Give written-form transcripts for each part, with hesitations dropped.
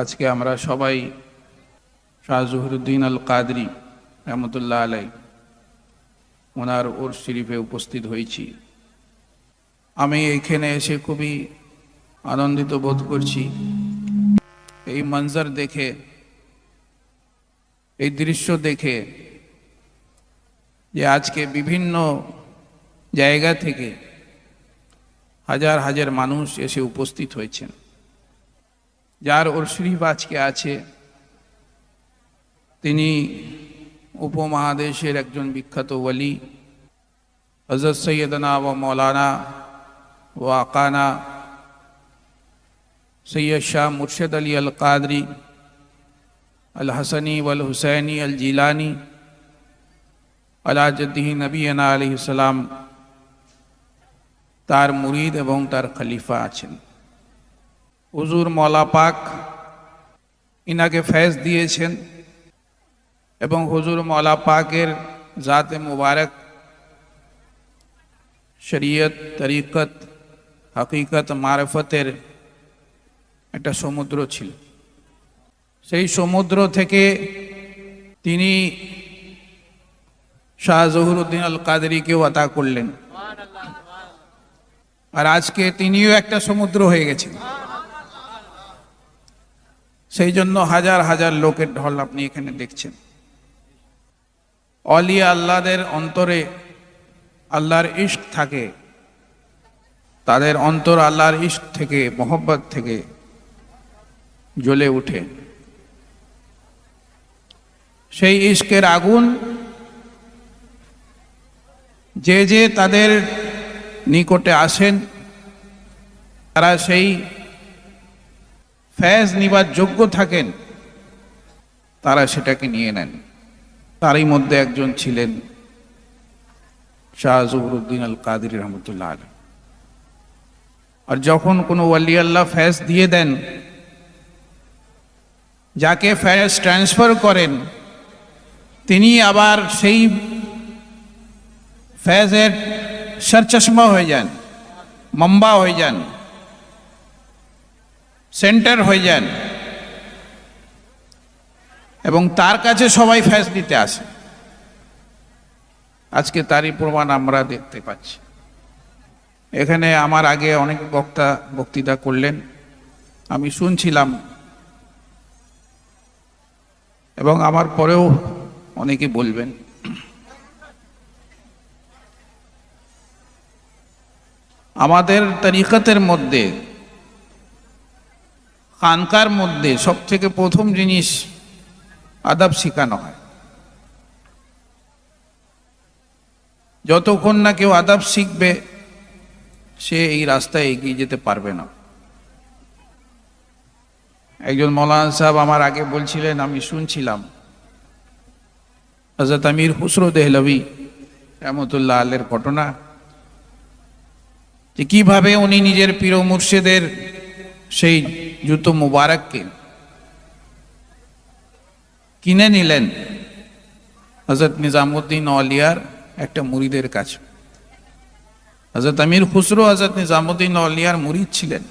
আজকে আমরা সবাই শাহ জহুরুদ্দিন আল কাদরি রহমতুল্লাহ আলাই ওনার উরস শরীফে উপস্থিত হয়েছি। আমি এখানে এসে খুবই আনন্দিত বোধ করছি। এই মঞ্জর দেখে, এই দৃশ্য দেখে যে আজকে বিভিন্ন জায়গা থেকে হাজার হাজার মানুষ এসে উপস্থিত হয়েছেন। যার উরস শরীফ আজকে আছে তিনি উপমহাদেশের একজন বিখ্যাত ওয়ালি হযরত সৈয়দনা ও মৌলানা ও আকানা সৈয়দ শাহ মুর্শিদ আলী আল কাদরি আল হাসানি ওয়াল হুসাইনি আল জিলানি আলা জদ্দিহি নবীনা আলাইহিস সালাম তার মুরিদ এবং তার খলিফা আছেন। হুজুর মওলা পাক ইনাকে ফয়েজ দিয়েছেন এবং হুজুর মওলা পাকের জাতে মুবারক শরীয়ত, তরিকত, হকিকত, মারফতের একটা সমুদ্র ছিল। সেই সমুদ্র থেকে তিনি শাহ জহুরুদ্দিন আল কাদরিকেও আতা করলেন, আর আজকে তিনিও একটা সমুদ্র হয়ে গেছেন। সেই জন্য হাজার হাজার লোকের ঢল আপনি এখানে দেখছেন। অলিয়া আল্লাহদের অন্তরে আল্লাহর ইশক থাকে, তাদের অন্তর আল্লাহর ইশক থেকে, মোহব্বত থেকে জ্বলে ওঠে। সেই ইশকের আগুন যে যে তাদের নিকটে আসেন তারা সেই ফয়েজ নিবার যোগ্য থাকেন, তারা সেটাকে নিয়ে নেন। তারই মধ্যে একজন ছিলেন শাহ জহুরুদ্দিন আল কাদরি রহমতুল্লাহ আলাইহ। আর যখন কোনো ওয়ালি আল্লাহ ফয়েজ দিয়ে দেন, যাকে ফয়েজ ট্রান্সফার করেন তিনি আবার সেই ফয়েজের সরচশমা হয়ে যান, মম্বা হয়ে যান, সেন্টার হয়ে যান এবং তার কাছে সবাই ফয়েজ দিতে আসে। আজকে তারই প্রমাণ আমরা দেখতে পাচ্ছি। এখানে আমার আগে অনেক বক্তৃতা করলেন, আমি শুনছিলাম এবং আমার পরেও অনেকে বলবেন। আমাদের তরিকতের মধ্যে, খানকার মধ্যে সব থেকে প্রথম জিনিস আদব শেখানো হয়। যতক্ষণ না কেউ আদব শিখবে সে এই রাস্তায় এগিয়ে যেতে পারবে না। একজন মৌলানা সাহেব আমার আগে বলছিলেন, আমি শুনছিলাম, হযরত আমির খুসরো দেহলভী রহমতুল্লাহ আলাইহির ঘটনা, যে কিভাবে উনি নিজের পীর মুর্শিদের সেই জুতো মুবারককে কিনে নিলেন হযরত নিজামুদ্দিন আউলিয়ার একটা মুরিদের কাছে। হযরত আমির খুসরো হযরত নিজামুদ্দিন আউলিয়ার মুরিদ ছিলেন।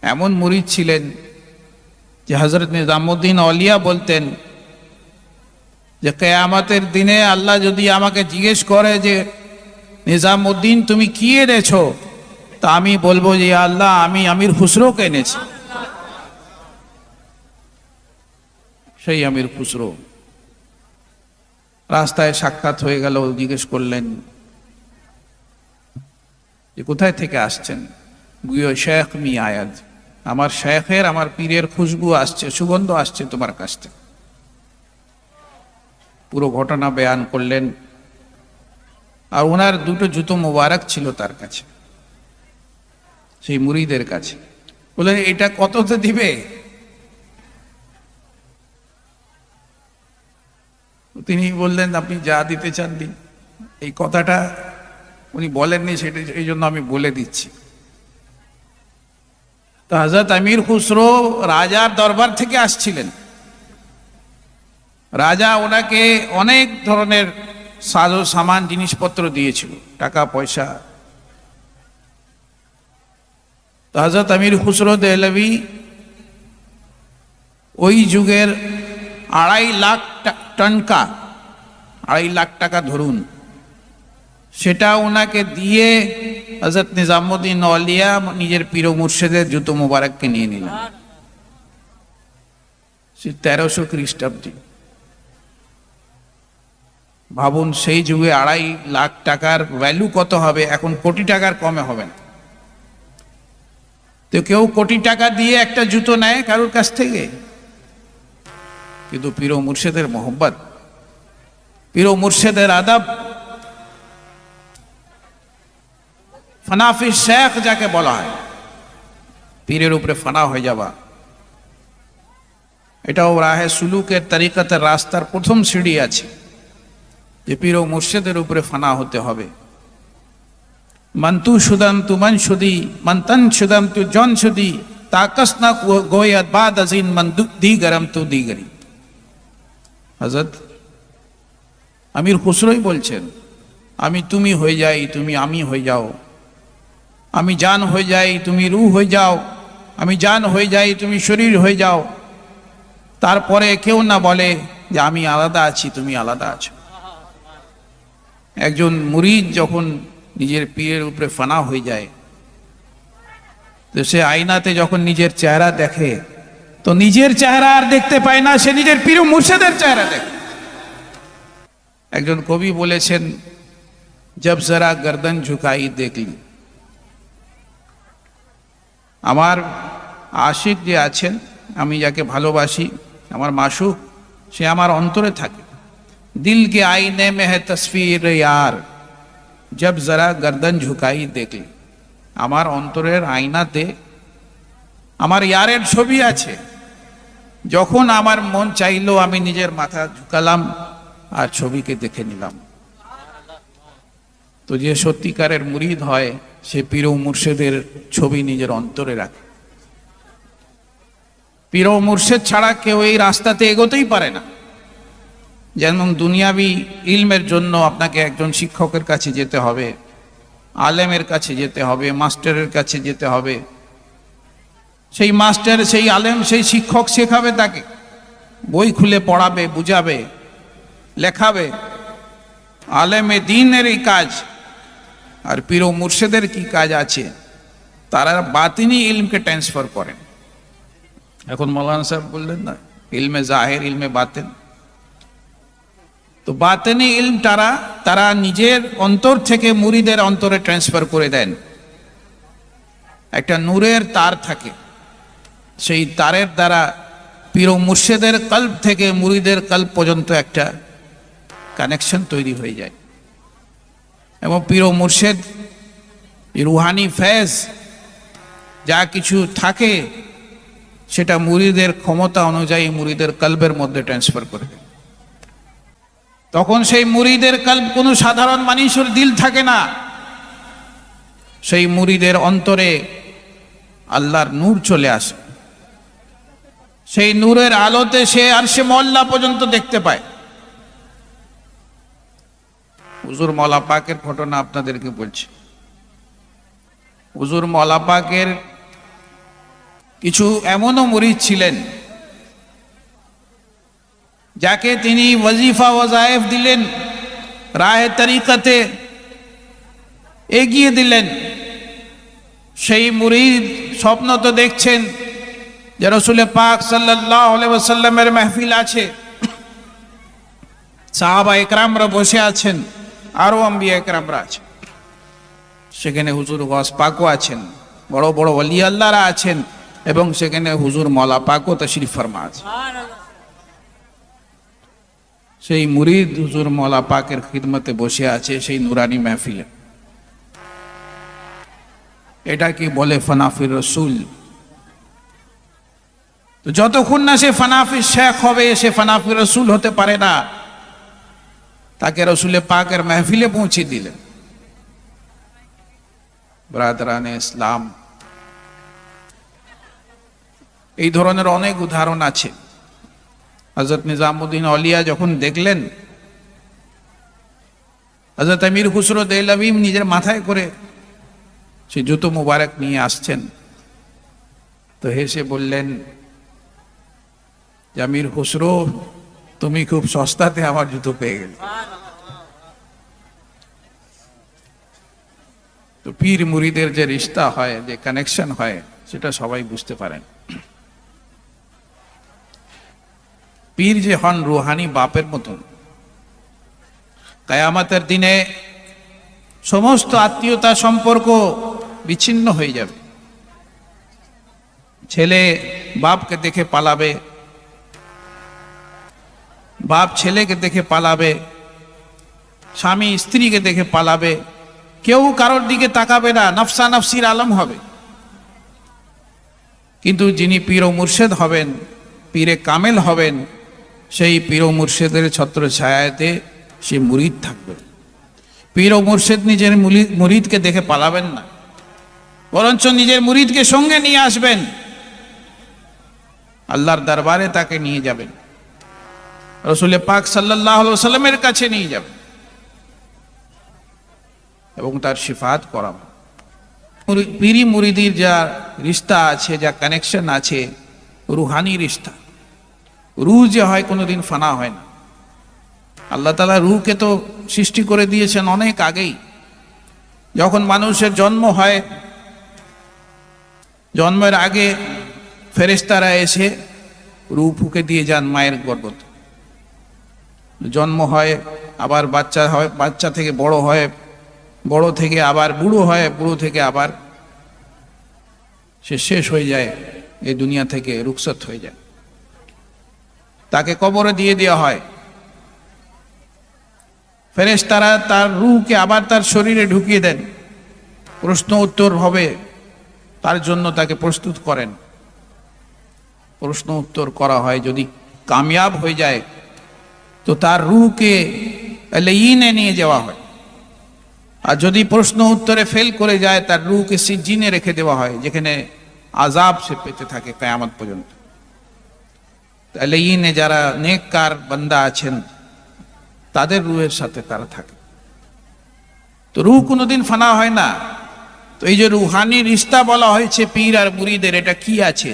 এমন মুরিদ ছিলেন যে হযরত নিজামুদ্দিন আউলিয়া বলতেন যে কিয়ামতের দিনে আল্লাহ যদি আমাকে জিজ্ঞেস করে যে নিজামুদ্দিন তুমি কি এনেছো, তা আমি বলবো যে আল্লাহ আমি আমির খুসরোকে এনেছি। সেই আমির খুসরো রাস্তায় সাক্ষাৎ হয়ে গেল, জিজ্ঞেস করলেন যে কোথায় থেকে আসছেন? গুয়ো শেখ মি আয়াদ, আমার শেখের, আমার পীরের খুশবু আসছে, সুগন্ধ আসছে তোমার কাছ থেকে। পুরো ঘটনা বয়ান করলেন। আর ওনার দুটো জুতো মুবারক ছিল তার কাছে, সেই মুরিদের কাছে। বললেন এটা কততে দিবে? তিনি বললেন আপনি যা দিতে চান দিন। এই কথাটা উনি বলেননি, সেটা এই জন্য আমি বলে দিচ্ছি। তো হযরত আমির খুসরো রাজার দরবার থেকে আসছিলেন। রাজা ওনাকে অনেক ধরনের সাজো সামান জিনিসপত্র দিয়েছিল, টাকা পয়সা। তো হযরত আমির খুসরো দেহলভী ওই যুগের 2.5 লাখ টনকা, 2.5 লাখ টাকা ধরুন, সেটা ওনাকে দিয়ে হযরত নিজামুদ্দিন আউলিয়া নিজের পীর ও মুর্শিদের জুতো মোবারককে নিয়ে নিলেন। 1300 খ্রিস্টাব্দে। ভাবুন সেই যুগে 2.5 লাখ টাকার ভ্যালু কত হবে, এখন কোটি টাকার কমে হবে না। তো কেউ কোটি টাকা দিয়ে একটা জুতো নেয় কারোর কাছ থেকে? কিন্তু পীর ও মুর্শিদের মোহব্বত, পীর ও মুর্শিদের আদব, ফানাফি শেখ যাকে বলা হয়, পীরের উপরে ফানা হয়ে যাওয়া, এটাও রাহে সুলুকের তরিকতের রাস্তার প্রথম সিঁড়ি আছে যে পীর ও মুর্শিদের উপরে ফানা হতে হবে। মন্তু শুদাম তু মন শুদি, মন্তন শুদাম তু জন শুদি, তাকস না গোয়াত বাদ আজিন মন দি গরম তু দি গরি। হযরত আমির খুসরোই বলছেন, আমি তুমি হয়ে যাই, তুমি আমি হয়ে যাও, আমি জান হয়ে যাই, তুমি রূহ হয়ে যাও, আমি জান হয়ে যাই, তুমি শরীর হয়ে যাও, তারপরে কেউ না বলে যে আমি আলাদা আছি, তুমি আলাদা আছো। একজন মুরিদ যখন নিজের পীরের উপরে ফানা হয়ে যায়, তো সে আয়নাতে যখন নিজের চেহারা দেখে, তো নিজের চেহারা আর দেখতে পায় না, সে নিজের পীর ও মুর্শিদের চেহারা দেখে। একজন কবি বলেছেন, জব জরা গর্দন ঝুঁকাই দেখলি। আমার আশিক যে আছেন, আমি যাকে ভালোবাসি, আমার মাশুক, সে আমার অন্তরে থাকে। দিল কে আইনে মে হ্যায় তসফির ইয়ার, জব জরা গর্দন ঝুঁকাই দেখলি। আমার অন্তরের আয়নাতে আমার ইয়ারের ছবি আছে। যখন আমার মন চাইলো আমি নিজের মাথা ঝুঁকালাম আর ছবিকে দেখে নিলাম। তো যে সত্যিকারের মুরিদ হয়, সে পীর ও মুর্শিদের ছবি নিজের অন্তরে রাখে। পীর ও মুর্শিদ ছাড়া কেউ এই রাস্তাতে এগোতেই পারে না। যেমন দুনিয়াবি ইলমের জন্য আপনাকে একজন শিক্ষকের কাছে যেতে হবে, আলেমের কাছে যেতে হবে, মাস্টারের কাছে যেতে হবে। সেই মাস্টার, সেই আলেম, সেই শিক্ষক শেখাবে তাকে, বই খুলে পড়াবে, বুঝাবে, লেখাবে। আলেমে দ্বীনের এই কাজ। আর পীর ও মুর্শিদের কি কাজ আছে? তারা বাতিনি ইলমকে ট্রান্সফার করেন। এখন মৌলানা সাহেব বললেন না, ইলমে জাহির, ইলমে বাতিন। তো বাতিনি ইলম তারা নিজের অন্তর থেকে মুরিদের অন্তরে ট্রান্সফার করে দেন। একটা নূরের তার থাকে, সেই তারের দ্বারা পীর ও মুর্শিদের কল্ব থেকে মুরিদের কল্ব পর্যন্ত একটা কানেকশন তৈরি হয়ে যায়। এবং পীর ও মুর্শিদ রুহানি ফেজ যা কিছু থাকে, সেটা মুরিদের ক্ষমতা অনুযায়ী মুরিদের কল্বের মধ্যে ট্রান্সফার করে দেয়। তখন সেই মুরিদের কল্ব কোনো সাধারণ মানুষের দিল থাকে না, সেই মুরিদের অন্তরে আল্লাহর নূর চলে আসে। সেই নূরের আলোতে সে আরশে মওলা পর্যন্ত দেখতে পায়। হুজুর মওলা পাকের ঘটনা আপনাদেরকে বলছি। হুজুর মওলা পাকের কিছু এমনও মুরিদ ছিলেন যাকে তিনি ওয়াজিফা ওয়াজায়েফ দিলেন, রাহে তরিকতে এগিয়ে দিলেন। সেই মুরিদ স্বপ্ন তো দেখছেন যে রাসূল পাক সাল্লাল্লাহু আলাইহি ওয়াসাল্লামের মাহফিল আছে, সাহাবা একরামরা বসে আছেন, আরো আম্বিয়া একরামরা আছেন, সেখানে হুজুর গাউস পাকও আছেন, বড় বড় ওলি আল্লাহরা আছেন, এবং সেখানে হুজুর মওলা পাকও তাশরীফ ফরমা আছে। সেই মুরিদ হুজুর মওলা পাকের খিদমতে বসে আছে সেই নুরানি মাহফিলে। এটা কি বলে ফানাফির রসুল? তো যতক্ষণ না সে ফানাফির শেখ হবে, সে ফানাফির রসুল হতে পারে না। তাকে রসুলে পাকের মাহফিলে পৌঁছে দিলেন। ব্রাদারানে ইসলাম, এই ধরনের অনেক উদাহরণ আছে। হযরত নিজামুদ্দিন আউলিয়া যখন দেখলেন হযরত আমির খুসরো দেহলভী নিজের মাথায় করে সে জুতো মুবারক নিয়ে আসছেন, তো হেসে বললেন, যে আমির খুসরো, তুমি খুব সস্তাতে আমার জুতো পেয়ে গেলে। তো পীর মুরিদের যে রিশতা হয়, যে কানেকশন হয়, সেটা সবাই বুঝতে পারেন। পীর যে হন রুহানি বাপের মতন। কিয়ামতের দিনে সমস্ত আত্মীয়তা সম্পর্ক বিচ্ছিন্ন হয়ে যাবে। ছেলে বাপকে দেখে পালাবে, বাপ ছেলেকে দেখে পালাবে, স্বামী স্ত্রীকে দেখে পালাবে, কেউ কারোর দিকে তাকাবে না, নফসা নফসির আলম হবে। কিন্তু যিনি পীর ও মুর্শেদ হবেন, পীরে কামেল হবেন, সেই পীর ও মুর্শেদের ছত্র ছায়াতে সে মুরিদ থাকবে। পীর ও মুর্শেদ নিজের মুরিদকে দেখে পালাবেন না, বরঞ্চ নিজের মুরিদকে সঙ্গে নিয়ে আসবেন, আল্লাহর দরবারে তাকে নিয়ে যাবেন, রাসূল পাক সাল্লাল্লাহু আলাইহি ওয়াসাল্লামের কাছে নিয়ে যাবেন এবং তার শিফাত করাবেন। পীরি মুরিদির যা রিশতা আছে, যা কানেকশন আছে, রুহানি রিশতা। রূহ যে হয় কোনোদিন ফানা হয় না। আল্লাহ তাআলা রূহকে তো সৃষ্টি করে দিয়েছেন অনেক আগেই। যখন মানুষের জন্ম হয়, জন্মের আগে ফেরেশতারা এসে রূহ ফুঁকে দিয়ে যান মায়ের গর্ভে। জন্ম হয়, আবার বাচ্চা হয়, বাচ্চা থেকে বড় হয়, বড় থেকে আবার বুড়ো হয়, বুড়ো থেকে আবার সে শেষ হয়ে যায়, এই দুনিয়া থেকে রুখসত হয়ে যায়। তাকে কবরে দিয়ে দেওয়া হয়। ফেরেশতারা তার রূহকে আবার তার শরীরে ঢুকিয়ে দেন, প্রশ্ন উত্তর হবে তার জন্য তাকে প্রস্তুত করেন। প্রশ্ন উত্তর করা হয়, যদি কামিয়াব হয়ে যায় তো তার রূহকে এলাইনে নিয়ে যাওয়া হয়, আর যদি প্রশ্ন উত্তরে ফেল করে যায় তার রূহকে সিজ্জিনে রেখে দেওয়া হয়, যেখানে আযাব সে পেতে থাকে কিয়ামত পর্যন্ত। এলাইনে যারা নেককার বান্দা আছেন তাদের রূহের সাথে তারা থাকে। তো রূহ কোনোদিন ফানা হয় না। তো এই যে রুহানি রিশতা বলা হয়েছে পীর আর মুরিদের, এটা কি আছে?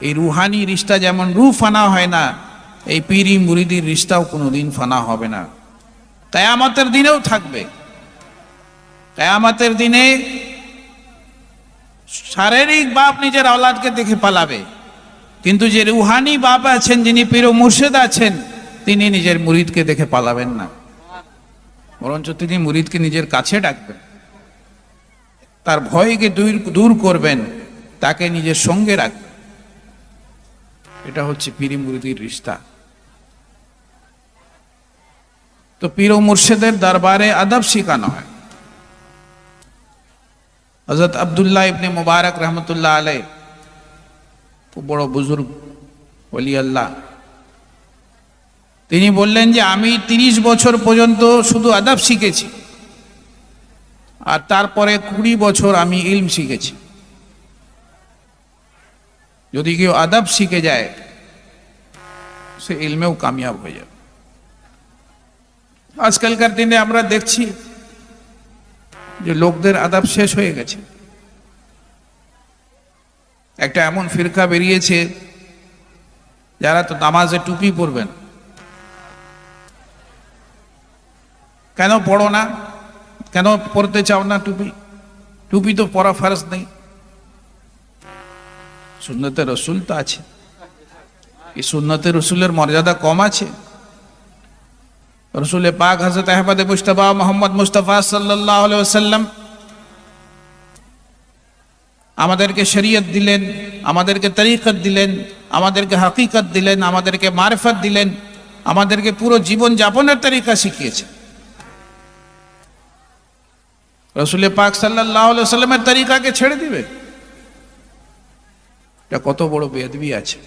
এই রুহানি রিশতা যেমন রূহ ফানা হয় না, এই পীরি মুরিদির রিশতাও কোনোদিন ফানা হবে না, কিয়ামতের দিনেও থাকবে। কিয়ামতের দিনে শারীরিক বাপ নিজের আওলাদকে দেখে পালাবে, কিন্তু যে রুহানি বাপ আছেন, যিনি পীর ও মুর্শিদ আছেন, তিনি নিজের মুরিদকে দেখে পালাবেন না, বরঞ্চ তিনি মুরিদকে নিজের কাছে ডাকবেন, তার ভয়কে দূর করবেন, তাকে নিজের সঙ্গে রাখবেন। এটা হচ্ছে পীরি মুরিদির রিশতা। তো পীর ও মুর্শিদের দরবারে আদব শেখানো হয়। হযরত আব্দুল্লাহ ইবনে মুবারক রহমতুল্লাহ আলাইহি, খুব বড় বুজুর্গ ওলি আল্লাহ, তিনি বললেন যে আমি 30 বছর পর্যন্ত শুধু আদব শিখেছি, আর তারপরে 20 বছর আমি ইলম শিখেছি। যদি কেউ আদব শিখে যায় সে ইলমেও কামিয়াব হয়ে যাবে। আজকালকার দিনে আমরা দেখছি যে লোকদের আদব শেষ হয়ে গেছে। একটা এমন ফিরকা বেরিয়েছে যারা তো নামাজে টুপি পরবেন। কেন পড়ো না? কেন পড়তে চাও না টুপি? টুপি তো পরা ফরজ নেই, সুন্নতে রসুল তো আছে। এই সুন্নতে রসুলের মর্যাদা কম আছে? রসুল পাক হযরত আহমদ মুজতবা মোহাম্মদ মুস্তাফা সাল্লাল্লাহু আলাইহি ওয়াসাল্লাম আমাদেরকে শরীয়ত দিলেন, আমাদেরকে তরিকত দিলেন, আমাদেরকে হাকিকত দিলেন, আমাদেরকে মারিফত দিলেন, আমাদেরকে পুরো জীবন যাপনের তরিকা শিখিয়েছেন। রসুল পাক সাল্লাল্লাহু আলাইহি ওয়াসাল্লামের তরিকাকে ছেড়ে দিবে? এটা কত বড় বেয়াদবি আছে।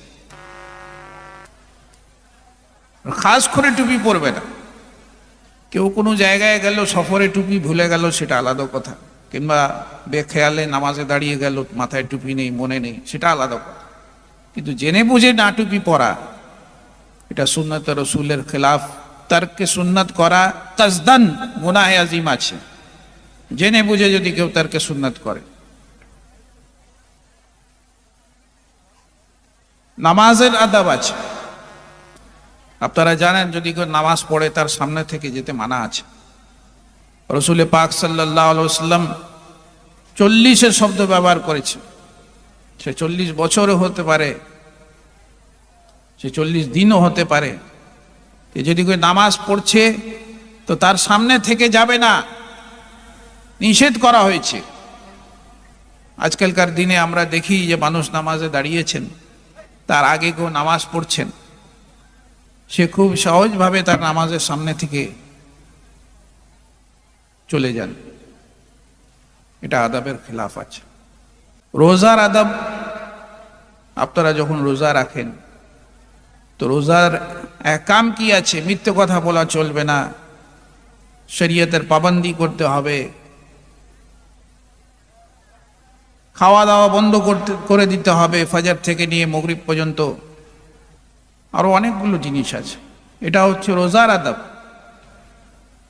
খাস করে টুপি পরবে না। কেউ কোনো জায়গায় গেল, সফরে টুপি ভুলে গেল, সেটা আলাদা কথা, কিংবা বেখেয়ালে নামাজে দাঁড়িয়ে গেল, মাথায় টুপি নেই, মনে নেই, সেটা আলাদা কথা। কিন্তু জেনে বুঝে না টুপি পরা, এটা সুন্নত রসুলের খেলাফ। তারকে সুন্নত করা কাসদান গুনাহে আযীম আছে, জেনে বুঝে যদি কেউ তারকে সুন্নত করে। নামাজের আদাব আছে। আপনারা জানেন, যদি কেউ নামাজ পড়ে তার সামনে থেকে যেতে মানা আছে। রসুল পাক সাল্লাল্লাহু আলাইহি ওয়াসাল্লাম 40 শব্দ ব্যবহার করেছে। সে 40 বছরও হতে পারে, সে 40 দিনও হতে পারে। যদি কেউ নামাজ পড়ছে তো তার সামনে থেকে যাবে না, নিষেধ করা হয়েছে। আজকালকার দিনে আমরা দেখি যে মানুষ নামাজে দাঁড়িয়েছেন, তার আগে কেউ নামাজ পড়ছেন, সে খুব সহজভাবে তার নামাজের সামনে থেকে চলে যান। এটা আদাবের খেলাফ আছে। রোজার আদাব, আপনারা যখন রোজা রাখেন তো রোজার কাম কি আছে? মিথ্যে কথা বলা চলবে না, শরীয়তের পাবন্দি করতে হবে, খাওয়া দাওয়া বন্ধ করে দিতে হবে ফজর থেকে নিয়ে মাগরিব পর্যন্ত। আরো অনেকগুলো জিনিস আছে। এটা হচ্ছে রোজার আদব।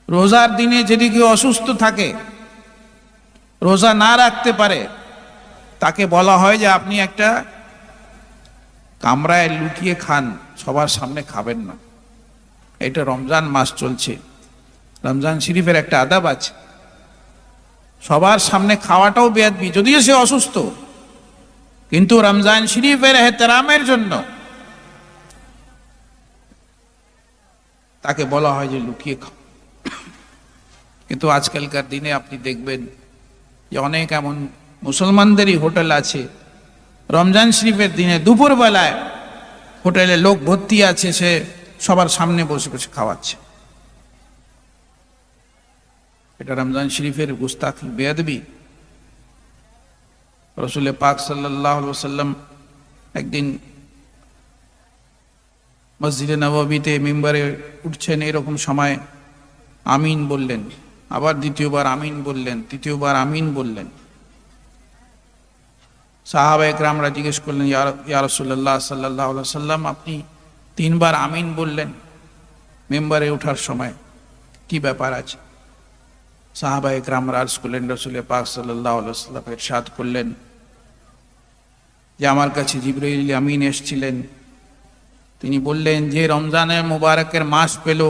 রোজার দিনে যদি কেউ অসুস্থ থাকে, রোজা না রাখতে পারে, তাকে বলা হয় যে আপনি একটা কামরায় লুকিয়ে খান, সবার সামনে খাবেন না। এটা রমজান মাস চলছে, রমজান শরীফের একটা আদব আছে। সবার সামনে খাওয়াটাও বেয়াদবি, যদিও সে অসুস্থ, কিন্তু রমজান শরীফের এহতেরামের জন্য তাকে বলা হয় যে লুকিয়ে খাও। কিন্তু আজকালকার দিনে আপনি দেখবেন যে অনেক এমন মুসলমানদেরই হোটেল আছে, রমজান শরীফের দিনে দুপুর বেলায় হোটেলে লোক ভর্তি আছে, সে সবার সামনে বসে বসে খাওয়াচ্ছে। এটা রমজান শরীফের গুস্তাখি, বেয়াদবি। রসুল পাক সাল্লাল্লাহু আলাইহি ওয়াসাল্লাম একদিন মসজিদে নববীতে মিম্বরে উঠছেন, এরকম সময় আমিন বললেন, আবার দ্বিতীয়বার আমিন বললেন, তৃতীয়বার আমিন বললেন। সাহাবায়ে কেরামরা জিজ্ঞেস করলেন, ইয়া রাসূলুল্লাহ সাল্লাল্লাহু আলাইহি ওয়াসাল্লাম, আপনি 3 বার আমিন বললেন মিম্বরে ওঠার সময়, কি ব্যাপার আছে? সাহাবায়ে কেরামরা আরজ করলেন, রাসূল পাক সাল্লাল্লাহু আলাইহি ওয়াসাল্লাম ইরশাদ করলেন যে আমার কাছে জিবরাইল আমিন এসেছিলেন, তিনি বললেন যে রমজানের মুবারকের মাস পেল,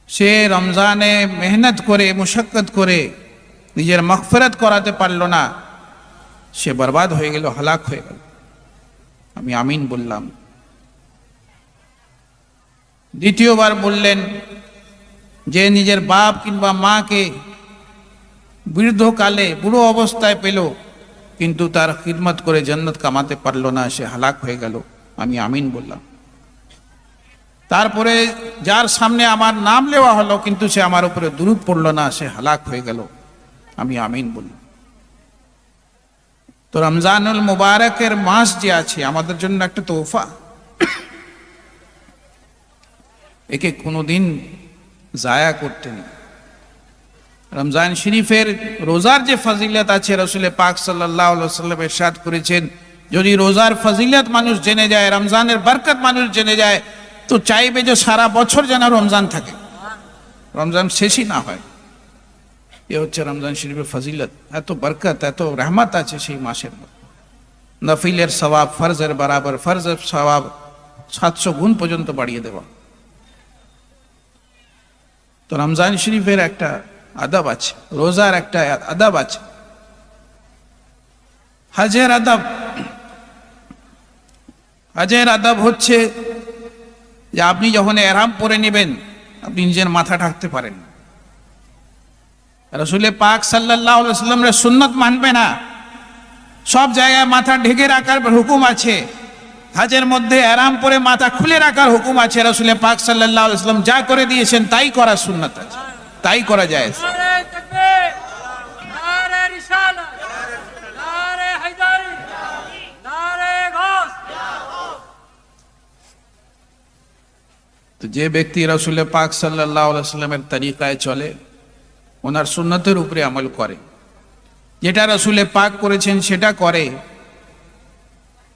সে রমজানে মেহনত করে মুশাক্কত করে নিজের মাগফিরাত করাতে পারল না, সে বরবাদ হয়ে গেল, হালাক হয়ে গেল। আমি আমিন বললাম। দ্বিতীয়বার বললেন যে নিজের বাপ কিংবা মাকে বৃদ্ধকালে বুড়ো অবস্থায় পেল, কিন্তু তার খিদমত করে জান্নাত কামাতে পারল না, সে হালাক হয়ে গেল। আমি আমিন বললাম। তারপরে যার সামনে আমার নাম নেওয়া হলো, কিন্তু সে আমার উপরে দুরূদ পড়ল না, সে হালাক হয়ে গেল। আমি আমিন বললাম। তো রমজানুল মুবারকের মাস যে আছে আমাদের জন্য একটা তোহফা, একে কোনোদিন জায়া করতে নেই। রমজান শরীফের রোজার যে ফজিলত আছে, রাসূল পাক সাল্লাল্লাহু আলাইহি ওয়াসাল্লাম ইরশাদ করেছেন, যদি রোজার ফজিলত মানুষ জেনে যায়, রমজানের বরকত মানুষ জেনে যায়, তো চাইবে যে সারা বছর যেন রমজান থাকে, রমজান শেষই না হয়। এ হচ্ছে রমজান শরীফের ফজিলত। এত বরকত, এত রহমত আছে সেই মাসের মধ্যে। নফিলের সওয়াব ফরজের বরাবর, ফরজের সওয়াব 700 গুণ পর্যন্ত বাড়িয়ে দেওয়া। তো রমজান শরীফের একটা আদব আছে, রোজার একটা আদব আছে। হজের আদব, হজের আদব হচ্ছে যে আপনি যখন এহরাম পরে নেবেন, আপনি নিজের মাথা ঢাকতে পারেন। রাসূল পাক সাল্লাল্লাহু আলাইহি ওয়াসাল্লামের সুন্নাত মানবে না, সব জায়গায় মাথা ঢেকে রাখার হুকুম আছে। হজের মধ্যে এহরাম পরে মাথা খুলে রাখার হুকুম আছে। রাসূল পাক সাল্লাল্লাহু আলাইহি ওয়াসাল্লাম যা করে দিয়েছেন তাই করার সুন্নাত আছে, তাই করা যায়। তো যে ব্যক্তি রাসূল পাক সাল্লাল্লাহু আলাইহি ওয়াসাল্লামের তরিকায় চলে, ওনার সুন্নতের উপরে আমল করে, যেটা রাসূল পাক করেছেন সেটা করে,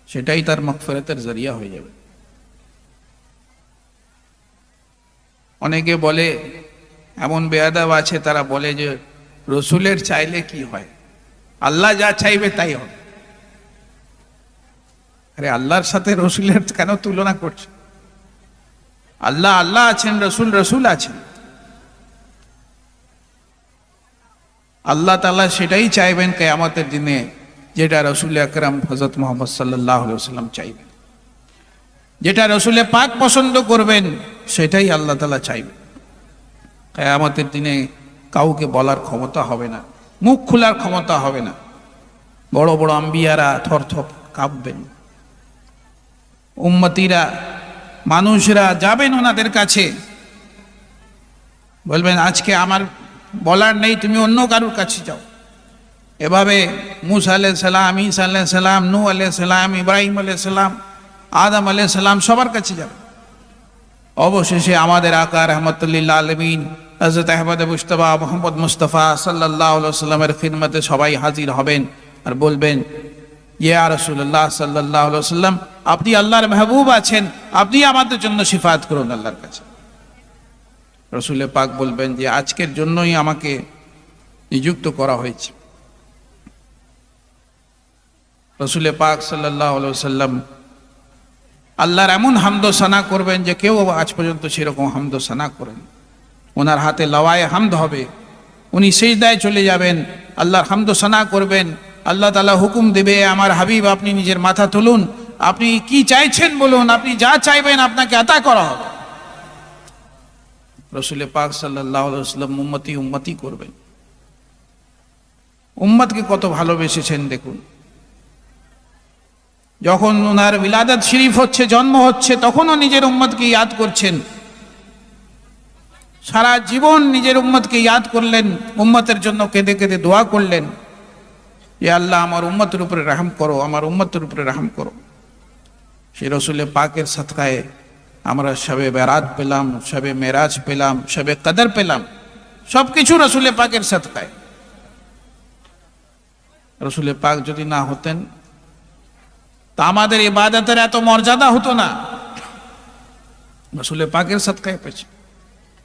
সেটাই তার মাগফিরাতের জরিয়া হয়ে যাবে। অনেকে বলে, এমন বেয়াদব আছে, তারা বলে যে রসুলের চাইলে কি হয়, আল্লাহ যা চাইবে তাই হবে। আরে আল্লাহর সাথে রসুলের কেন তুলনা করছে? আল্লাহ আল্লাহ আছেন, রসুল রসুল আছেন। আল্লাহ তাআলা সেটাই চাইবেন কিয়ামতের দিনে যেটা রসুল আকরাম হযরত মুহাম্মদ সাল্লাল্লাহু আলাইহি ওয়াসাল্লাম চাইবেন, যেটা রসুলে পাক পছন্দ করবেন সেটাই আল্লাহ তাআলা চাইবেন। কিয়ামতের দিনে কাউকে বলার ক্ষমতা হবে না, মুখ খোলার ক্ষমতা হবে না। বড় বড় আম্বিয়ারা থরথর কাঁপবেন, উম্মতিরা মানুষরা যাবেন ওনাদের কাছে, বলবেন আজকে আমার বলার নেই, তুমি অন্য কারোর কাছে যাও। এভাবে মুসা আলাইহিস সালাম, ঈসা আলাইহিস সালাম, নূহ আলাইহিস সালাম, ইব্রাহিম আলাইহিস সালাম, আদম আলাইহিস সালাম সবার কাছে যাবে। অবশেষে আমাদের আকা রাহমাতুল লিল আলামিন হযরত আহমদ মুজতবা মুহাম্মদ মুস্তাফা সাল্লাল্লাহু আলাইহি ওয়াসাল্লামের খিদমতে সবাই হাজির হবেন আর বলবেন, ইয়া রাসূলুল্লাহ সাল্লাল্লাহু আলাইহি ওয়াসাল্লাম, আপনি আল্লাহর মাহবুব আছেন, আপনি আমাদের জন্য শিফাত করুন আল্লাহর কাছে। রসুল পাক বলবেন যে আজকের জন্যই আমাকে নিযুক্ত করা হয়েছে। রসুল পাক সাল্লাল্লাহু আলাইহি ওয়াসাল্লাম আল্লাহর এমন হামদ সানা করবেন যে কেউ আজ পর্যন্ত সেরকম হামদ সানা করেন। ওনার হাতে লওয়ায়ে হামদ হবে, উনি সিজদায় চলে যাবেন, আল্লাহর হামদ সানা করবেন। আল্লাহ তাআলা হুকুম দেবে, আমার হাবিব আপনি নিজের মাথা তুলুন, আপনি কি চাইছেন বলুন, আপনি যা চাইবেন আপনাকে আতা করা হবে। রসুল পাক সাল্লাল্লাহু আলাইহি ওয়াসাল্লাম উম্মতি উম্মতি করবেন। উম্মতকে কত ভালোবেসেছেন দেখুন। যখন ওনার বিলাদত শরীফ হচ্ছে, জন্ম হচ্ছে, তখনও নিজের উম্মতকে ইয়াদ করছেন। সারা জীবন নিজের উম্মতকে ইয়াদ করলেন, উম্মতের জন্য কেঁদে কেঁদে দোয়া করলেন যে আল্লাহ আমার উম্মতের উপরে রহম করো, আমার উম্মতের উপরে রহম করো। সেই রসুল পাকের সাদকায়ে আমরা শবে বেরাত পেলাম, শবে মেরাজ পেলাম, শবে কদর পেলাম, সবকিছু রসুল পাকের সাদকায়ে। রসুল পাক যদি না হতেন তা আমাদের ইবাদতের এত মর্যাদা হতো না। রসুল পাকের সাদকায়ে পেয়েছে।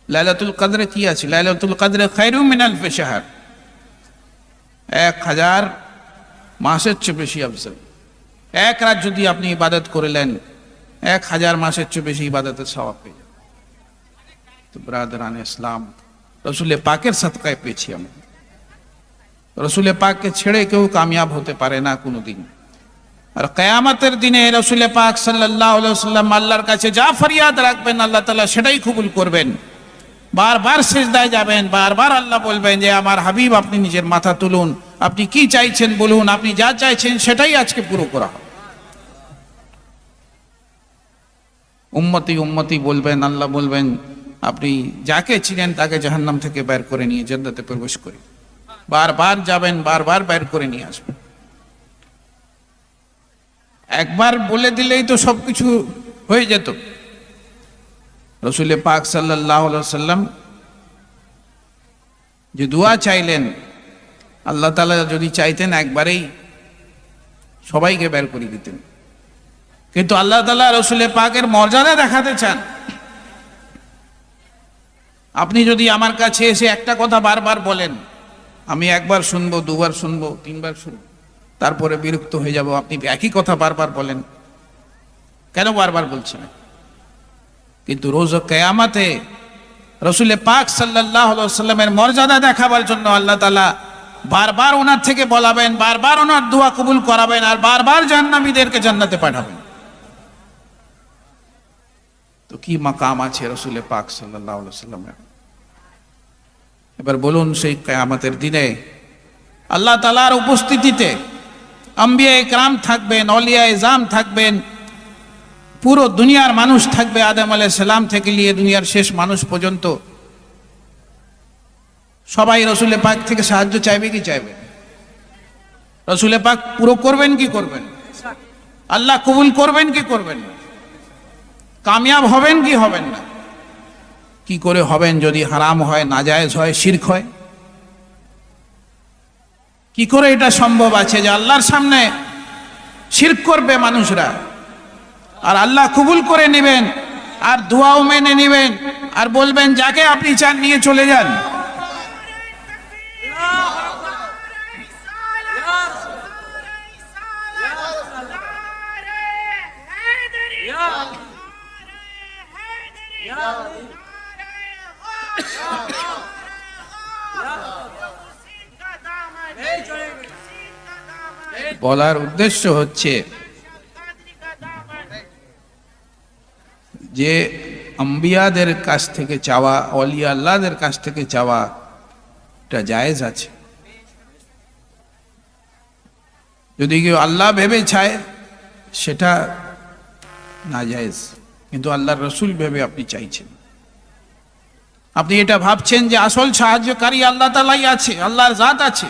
লাইলাতুল কদরে কি আছে? লাইলাতুল কদরে খায়রুম মিন আলফি শাহর, 1000 মাসের চেয়ে বেশি আফজল। এক রাত যদি আপনি ইবাদত করলেন, 1000 মাসের চেয়ে বেশি ইবাদতের সওয়াব পেয়ে যাবেন। তো ব্রাদারান ইসলাম, রসুল পাকের সাদকায়ে পেয়েছি আমরা। রসুল পাককে ছেড়ে কেউ কামিয়াব হতে পারে না কোনোদিন। আর কিয়ামতের দিনে রসুল পাক সাল্লাল্লাহু আলাইহি ওয়াসাল্লাম আল্লাহর কাছে যা ফরিয়াদ রাখবেন আল্লাহ তাআলা সেটাই কবুল করবেন। বারবার সিজদায় যাবেন, বারবার আল্লাহ বলবেন যে আমার হাবিব আপনি নিজের মাথা তুলুন, আপনি কি চাইছেন বলুন, আপনি যা চাইছেন সেটাই আজকে পুরো করা হবে। উম্মতি উম্মতি বলবেন, আল্লাহ বলবেন আপনি যাকে চিনেন তাকে জাহান্নাম থেকে বের করে নিয়ে জান্নাতে প্রবেশ করে। বারবার যাবেন, বারবার বের করে নিয়ে আসবেন। একবার বলে দিলেই তো সবকিছু হয়ে যেত। রসুল পাক সাল্লাল্লাহু আলাইহি ওয়াসাল্লাম যে দোয়া চাইলেন, আল্লাহ তাআলা যদি চাইতেন একবারেই সবাইকে বের করে দিতেন, কিন্তু আল্লাহ তাআলা রসুল পাকের মর্যাদা দেখাতে চান। আপনি যদি আমার কাছে এসে একটা কথা বারবার বলেন, আমি একবার শুনবো, দুবার শুনবো, তিনবার শুনবো, তারপরে বিরক্ত হয়ে যাব। আপনি একই কথা বারবার বলেন, কেন বারবার বলছেন? কিন্তু রোজ কিয়ামতে রসুল পাক সাল্লাল্লাহু আলাইহি ওয়াসাল্লামের মর্যাদা দেখাবার জন্য আল্লাহ তাআলা বারবার ওনার থেকে বলাবেন, বারবার ওনার দোয়া কবুল করাবেন, আর বারবার জান্নাতীদেরকে জান্নাতে পাঠাবেন। তো কি মাকাম আছে রসুল পাক সাল্লাল্লাহু আলাইহি ওয়াসাল্লামের। এবার বলুন, সেই কিয়ামতের দিনে আল্লাহ তাআলার উপস্থিতিতে আম্বিয়া ইকরাম থাকবেন, আউলিয়া ইজাম থাকবেন, পুরো দুনিয়ার মানুষ থাকবে, আদম আলাইহিস সালাম থেকে নিয়ে দুনিয়ার শেষ মানুষ পর্যন্ত। সবাই রসুল পাক থেকে সাহায্য চাইবে কি চাইবে? রসুল পাক পুরো করবেন কি করবেন? আল্লাহ কবুল করবেন কি করবেন না? কামিয়াব হবেন কি হবেন না? কি করে হবেন যদি হারাম হয়, নাজায়েজ হয়, শিরক হয়? কি করে এটা সম্ভব আছে যে আল্লাহর সামনে শিরক করবে মানুষরা, আর আল্লাহ কবুল করে নেবেন, আর দোয়াও মেনে নেবেন, আর বলবেন যাকে আপনি চান নিয়ে চলে যান? বলার উদ্দেশ্য হচ্ছে যে আম্বিয়াদের কাছ থেকে চাওয়া, ওলিয়া আল্লাহদের কাছ থেকে চাওয়া এটা জায়েজ আছে। যদি কেউ আল্লাহ ভেবে চায় সেটা না জায়েজ, কিন্তু আল্লাহর রসুল ভেবে আপনি চাইছেন, আপনি এটা ভাবছেন যে আসল সাহায্যকারী আল্লাহ তাআলাই আছে, আল্লাহর জাত আছে,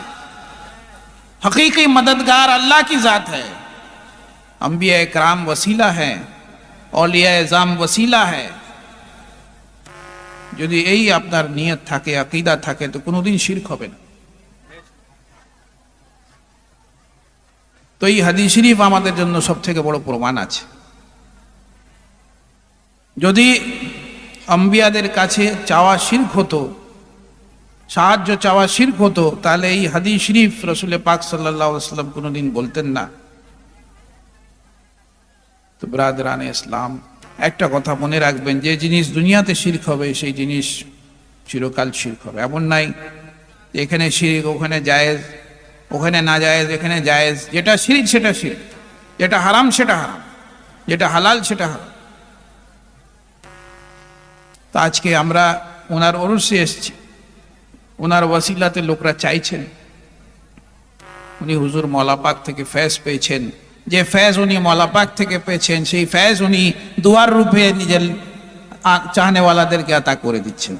हकीकी मददगार अल्लाह की जात है, अंबिया इकराम वसीला है, औलिया एजाम वसीला है। যদি এই আপনার নিয়ত থাকে, আকীদা থাকে, তো কোনোদিন শিরক হবে না। তো এই হাদিস শরীফ আমাদের জন্য সবথেকে বড় প্রমাণ আছে। যদি আম্বিয়াদের কাছে চাওয়া শিরক হতো, সাহায্য চাওয়া শিরক হতো, তাহলে এই হাদিস শরীফ রাসূল পাক সাল্লাল্লাহু আলাইহি ওয়াসাল্লাম কোনোদিন বলতেন না। তো ব্রাদারানে ইসলাম, একটা কথা মনে রাখবেন, যে জিনিস দুনিয়াতে শিরক হবে সেই জিনিস চিরকাল শিরক হবে। এমন নাই এখানে শিরক, ওখানে জায়েজ, ওখানে না জায়েজ, এখানে জায়েজ। যেটা শিরক সেটা শিরক, যেটা হারাম সেটা হারাম, যেটা হালাল সেটা হালাল। তো আজকে আমরা ওনার ওরসে এসেছি, ওনার ওয়াসিলাতে লোকরা চাইছেন, উনি হুজুর মওলা পাক থেকে ফয়েজ পেয়েছেন, যে ফয়েজ উনি মওলা পাক থেকে পেয়েছেন সেই ফয়েজ উনি দুয়ার রূপে নিজের চাহনেওয়ালাদেরকে আতা করে দিচ্ছেন,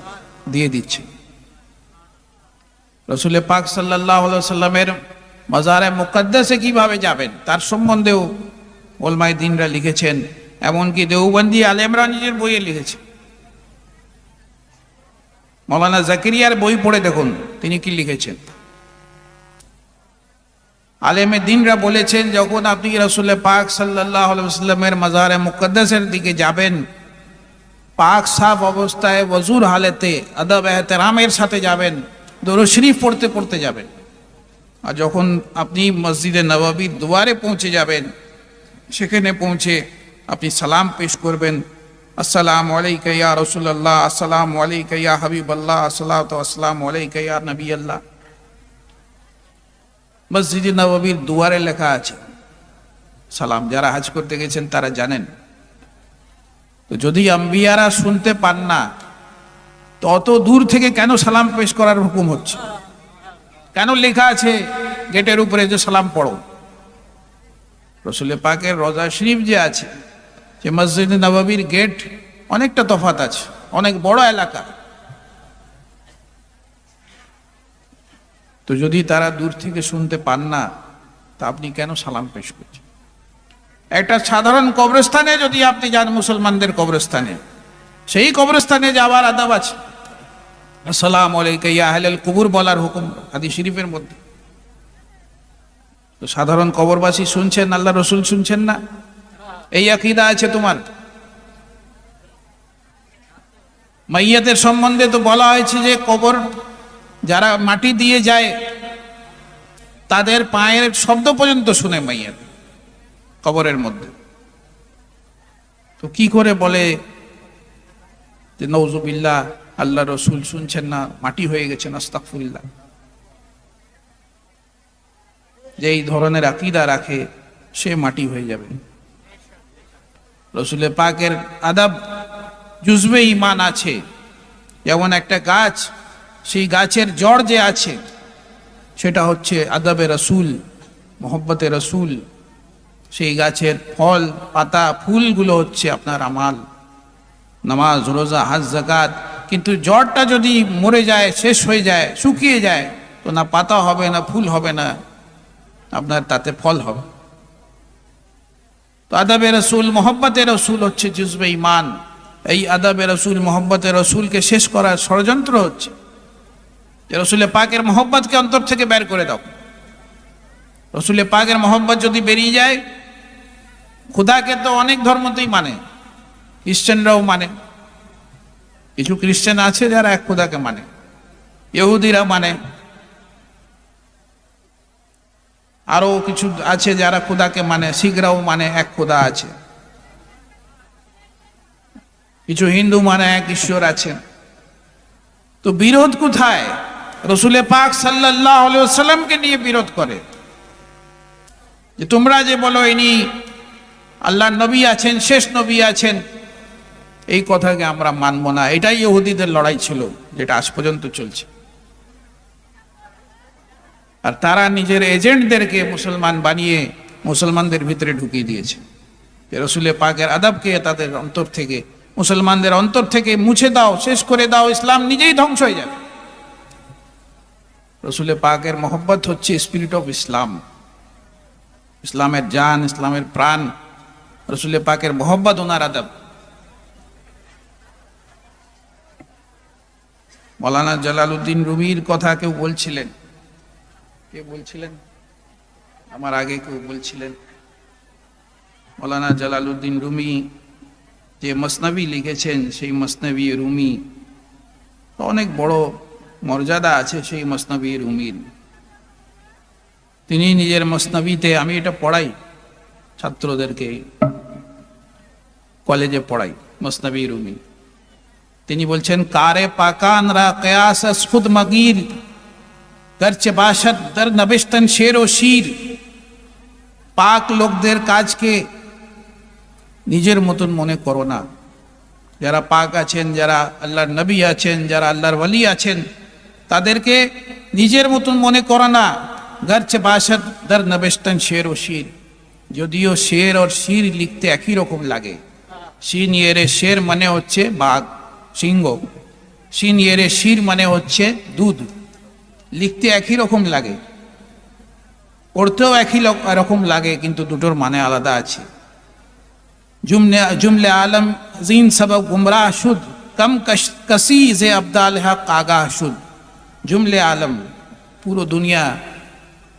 দিয়ে দিচ্ছেন। রাসূল পাক সাল্লাল্লাহু আলাইহি ওয়াসাল্লামের মাজারে মুকদ্দাসে কিভাবে যাবেন তার সম্বন্ধেও উলামায়ে দ্বীনরা লিখেছেন, এমনকি দেওবন্দি আলেমরা নিজের বইয়ে লিখেছেন। মৌলানা জাকিরিয়ার বই পড়ে দেখুন তিনি কি লিখেছেন। আলেমে দ্বীনরা বলেছেন, যখন আপনি রাসূল পাক সাল্লাল্লাহু আলাইহি ওয়াসাল্লামের মাজারে মুকদ্দাসের দিকে যাবেন, পাক সাফ অবস্থায় ওযুর হালতে আদব এহতেরামের সাথে যাবেন, দরুদ শরীফ পড়তে পড়তে যাবেন। আর যখন আপনি মসজিদে নববীর দুয়ারে পৌঁছে যাবেন, সেখানে পৌঁছে আপনি সালাম পেশ করবেন, আসসালামু আলাইকা ইয়া রাসূলুল্লাহ, আসসালামু আলাইকা ইয়া হাবিবাল্লাহ, আসসালাতু ওয়াসসালামু আলাইকা ইয়া নবী আল্লাহ। মসজিদে নববীর দুয়ারে লেখা আছে সালাম, যারা হজ করতে গেছেন তারা জানেন। তো যদি আম্বিয়ারা শুনতে পান না, তো অত দূর থেকে কেন সালাম পেশ করার হুকুম হচ্ছে? কেন লেখা আছে গেটের উপরে যে সালাম পড়ো? রাসূল পাকের রওজা শরীফ যে আছে, যে মসজিদে নববীর গেট অনেকটা তফাৎ আছে, অনেক বড় এলাকা। তো যদি তারা দূর থেকে শুনতে পান না, তা আপনি কেন সালাম পেশ করছেন? একটা সাধারণ কবরস্থানে যদি আপনি যান, মুসলমানদের কবরস্থানে, সেই কবরস্থানে যাওয়ার আদব আছে, আসসালামু আলাইকা ইয়া আহলাল কুবুর বলার হুকুম হাদিস শরীফের মধ্যে। তো সাধারণ কবরবাসী শুনছেন, আল্লাহ রসুল শুনছেন না? এই আকীদা আছে তোমার। মাইয়াতের সম্বন্ধে তো বলা হয়েছে যে কবর যারা মাটি দিয়ে যায় তাদের পায়ের শব্দ পর্যন্ত শুনে মাইয়াত কবরের মধ্যে। তো কি করে বলে যে নওজুবিল্লাহ, আল্লাহ রসুল শুনছেন না, মাটি হয়ে গেছেন, আস্তাগফিরুল্লাহ। যে এই ধরনের আকীদা রাখে সে মাটি হয়ে যাবে। রাসূল পাকের আদব জুজবে ঈমান আছে, যেমন একটা গাছ, সেই গাছের জড় যে আছে সেটা হচ্ছে আদবে রসুল, মোহব্বতে রসুল। সেই গাছের ফল, পাতা, ফুলগুলো হচ্ছে আপনার আমাল, নামাজ, রোজা, হজ, যাকাত। কিন্তু জড়টা যদি মরে যায়, শেষ হয়ে যায়, শুকিয়ে যায়, তো না পাতা হবে, না ফুল হবে, না আপনার তাতে ফল হবে। তো আদবে রসুল, মোহব্বতে রসুল হচ্ছে জুজবে ঈমান। এই আদবে রসুল, মোহব্বতে রসুলকে শেষ করার ষড়যন্ত্র হচ্ছে যে রসুল পাকের মোহব্বতকে অন্তর থেকে বের করে দাও। রসুল পাকের মোহব্বত যদি বেরিয়ে যায়, খুদাকে তো অনেক ধর্মতেই মানে, খ্রিস্টানরাও মানে, কিছু খ্রিস্টান আছে যারা এক খুদাকে মানে, ইহুদিরা মানে, আরো কিছু আছে যারা খুদাকে মানে, শিখরাও মানে এক খুদা আছে। কিছু হিন্দু মানে এক ঈশ্বর আছেন। তো বিরোধ কোথায়? রসুলে পাক সাল্লাল্লাহু আলাইহি ওয়াসাল্লামকে নিয়ে বিরোধ করে, যে তোমরা যে বলো ইনি আল্লাহর নবী আছেন, শেষ নবী আছেন, এই কথাকে আমরা মানব না। এটাই ইহুদিদের লড়াই ছিল, যেটা আজ পর্যন্ত চলছে। আর তারা নিজের এজেন্টদেরকে মুসলমান বানিয়ে মুসলমানদের ভিতরে ঢুকিয়ে দিয়েছে। রসুলে পাকের আদবকে তাদের অন্তর থেকে, মুসলমানদের অন্তর থেকে মুছে দাও, শেষ করে দাও, ইসলাম নিজেই ধ্বংস হয়ে যাবে। রসুলে পাকের মহব্বত হচ্ছে স্পিরিট অফ ইসলাম, ইসলামের জান, ইসলামের প্রাণ। রসুলে পাকের মহব্বত ওনার আদব। মৌলানা জালালউদ্দিন রুমির কথা কেউ বলছিলেন, কে বলছিলেন? আমার আগে কেউ বলছিলেন, মৌলানা জালালউদ্দিন রুমি যে মসনবী লিখেছেন, সেই মসনবী রুমি অনেক বড় মর্যাদা আছে সেই মসনবী রুমির। তিনি নিজের মসনবীতে, আমি এটা পড়াই ছাত্রদেরকে, কলেজে পড়াই মসনবী রুমি। তিনি বলছেন, কারে পাকান রা কিয়াস খুদ মগীর গরচে বাশদ দর নবিশতন শের ও শির। পাক লোকদের কাজকে নিজের মতন মনে করো না। যারা পাক আছেন, যারা আল্লাহর নবী আছেন, যারা আল্লাহর ওয়ালি আছেন, তাদেরকে নিজের মতন মনে করো না। গরচে বাশদ দর নবিশতন শের ও শির। যদিও শের আর শির লিখতে একই রকম লাগে। শিন ইয়েরে শের মানে হচ্ছে বাঘ, সিংহ। শিন ইয়েরে শির মানে হচ্ছে দুধ। লিখতে একই রকম লাগে, পড়তেও একই রকম লাগে, কিন্তু দুটোর মানে আলাদা আছে। जुमले आलम जीन सबक गुमराह शुद कम कसी जे अब्दाल हक आगाह शुद। जुमले आलम পুরো দুনিয়া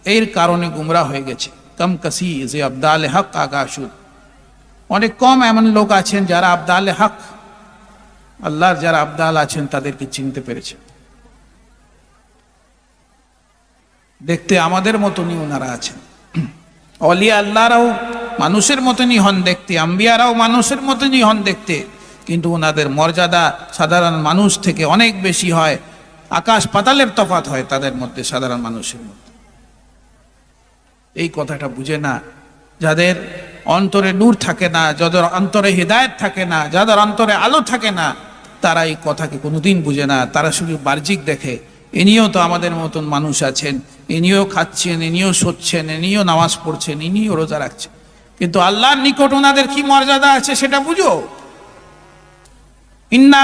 এর কারণে গুমরাহ হয়ে গেছে। কম কসি যে আবদাল হক আগাহ শুদ। অনেক কম এমন লোক আছেন যারা আবদাল হক, আল্লাহর যারা আবদাল আছেন, তাদেরকে চিনতে পেরেছে। দেখতে আমাদের মতনই ওনারা আছেন। অলিয়া আল্লাহরাও মানুষের মতনই হন দেখতে, আম্বিয়ারাও মানুষের মতনই হন দেখতে, কিন্তু ওনাদের মর্যাদা সাধারণ মানুষ থেকে অনেক বেশি হয়। আকাশ পাতালের তফাৎ হয় তাদের মধ্যে, সাধারণ মানুষের মধ্যে। এই কথাটা বুঝে না যাদের অন্তরে নূর থাকে না, যাদের অন্তরে হিদায়াত থাকে না, যাদের অন্তরে আলো থাকে না, তারা এই কথাকে কোনোদিন বুঝে না। তারা শুধু বাহ্যিক দেখে, ইনিও তো আমাদের মতন মানুষ আছেন, ইনিও খাচ্ছেন, ইনিও শোচ্ছেন, ইনিও নামাজ পড়ছেন, ইনিও রোজা রাখছেন, কিন্তু আল্লাহর নিকট ওনাদের কি মর্যাদা আছে সেটা বুঝো। ইন্না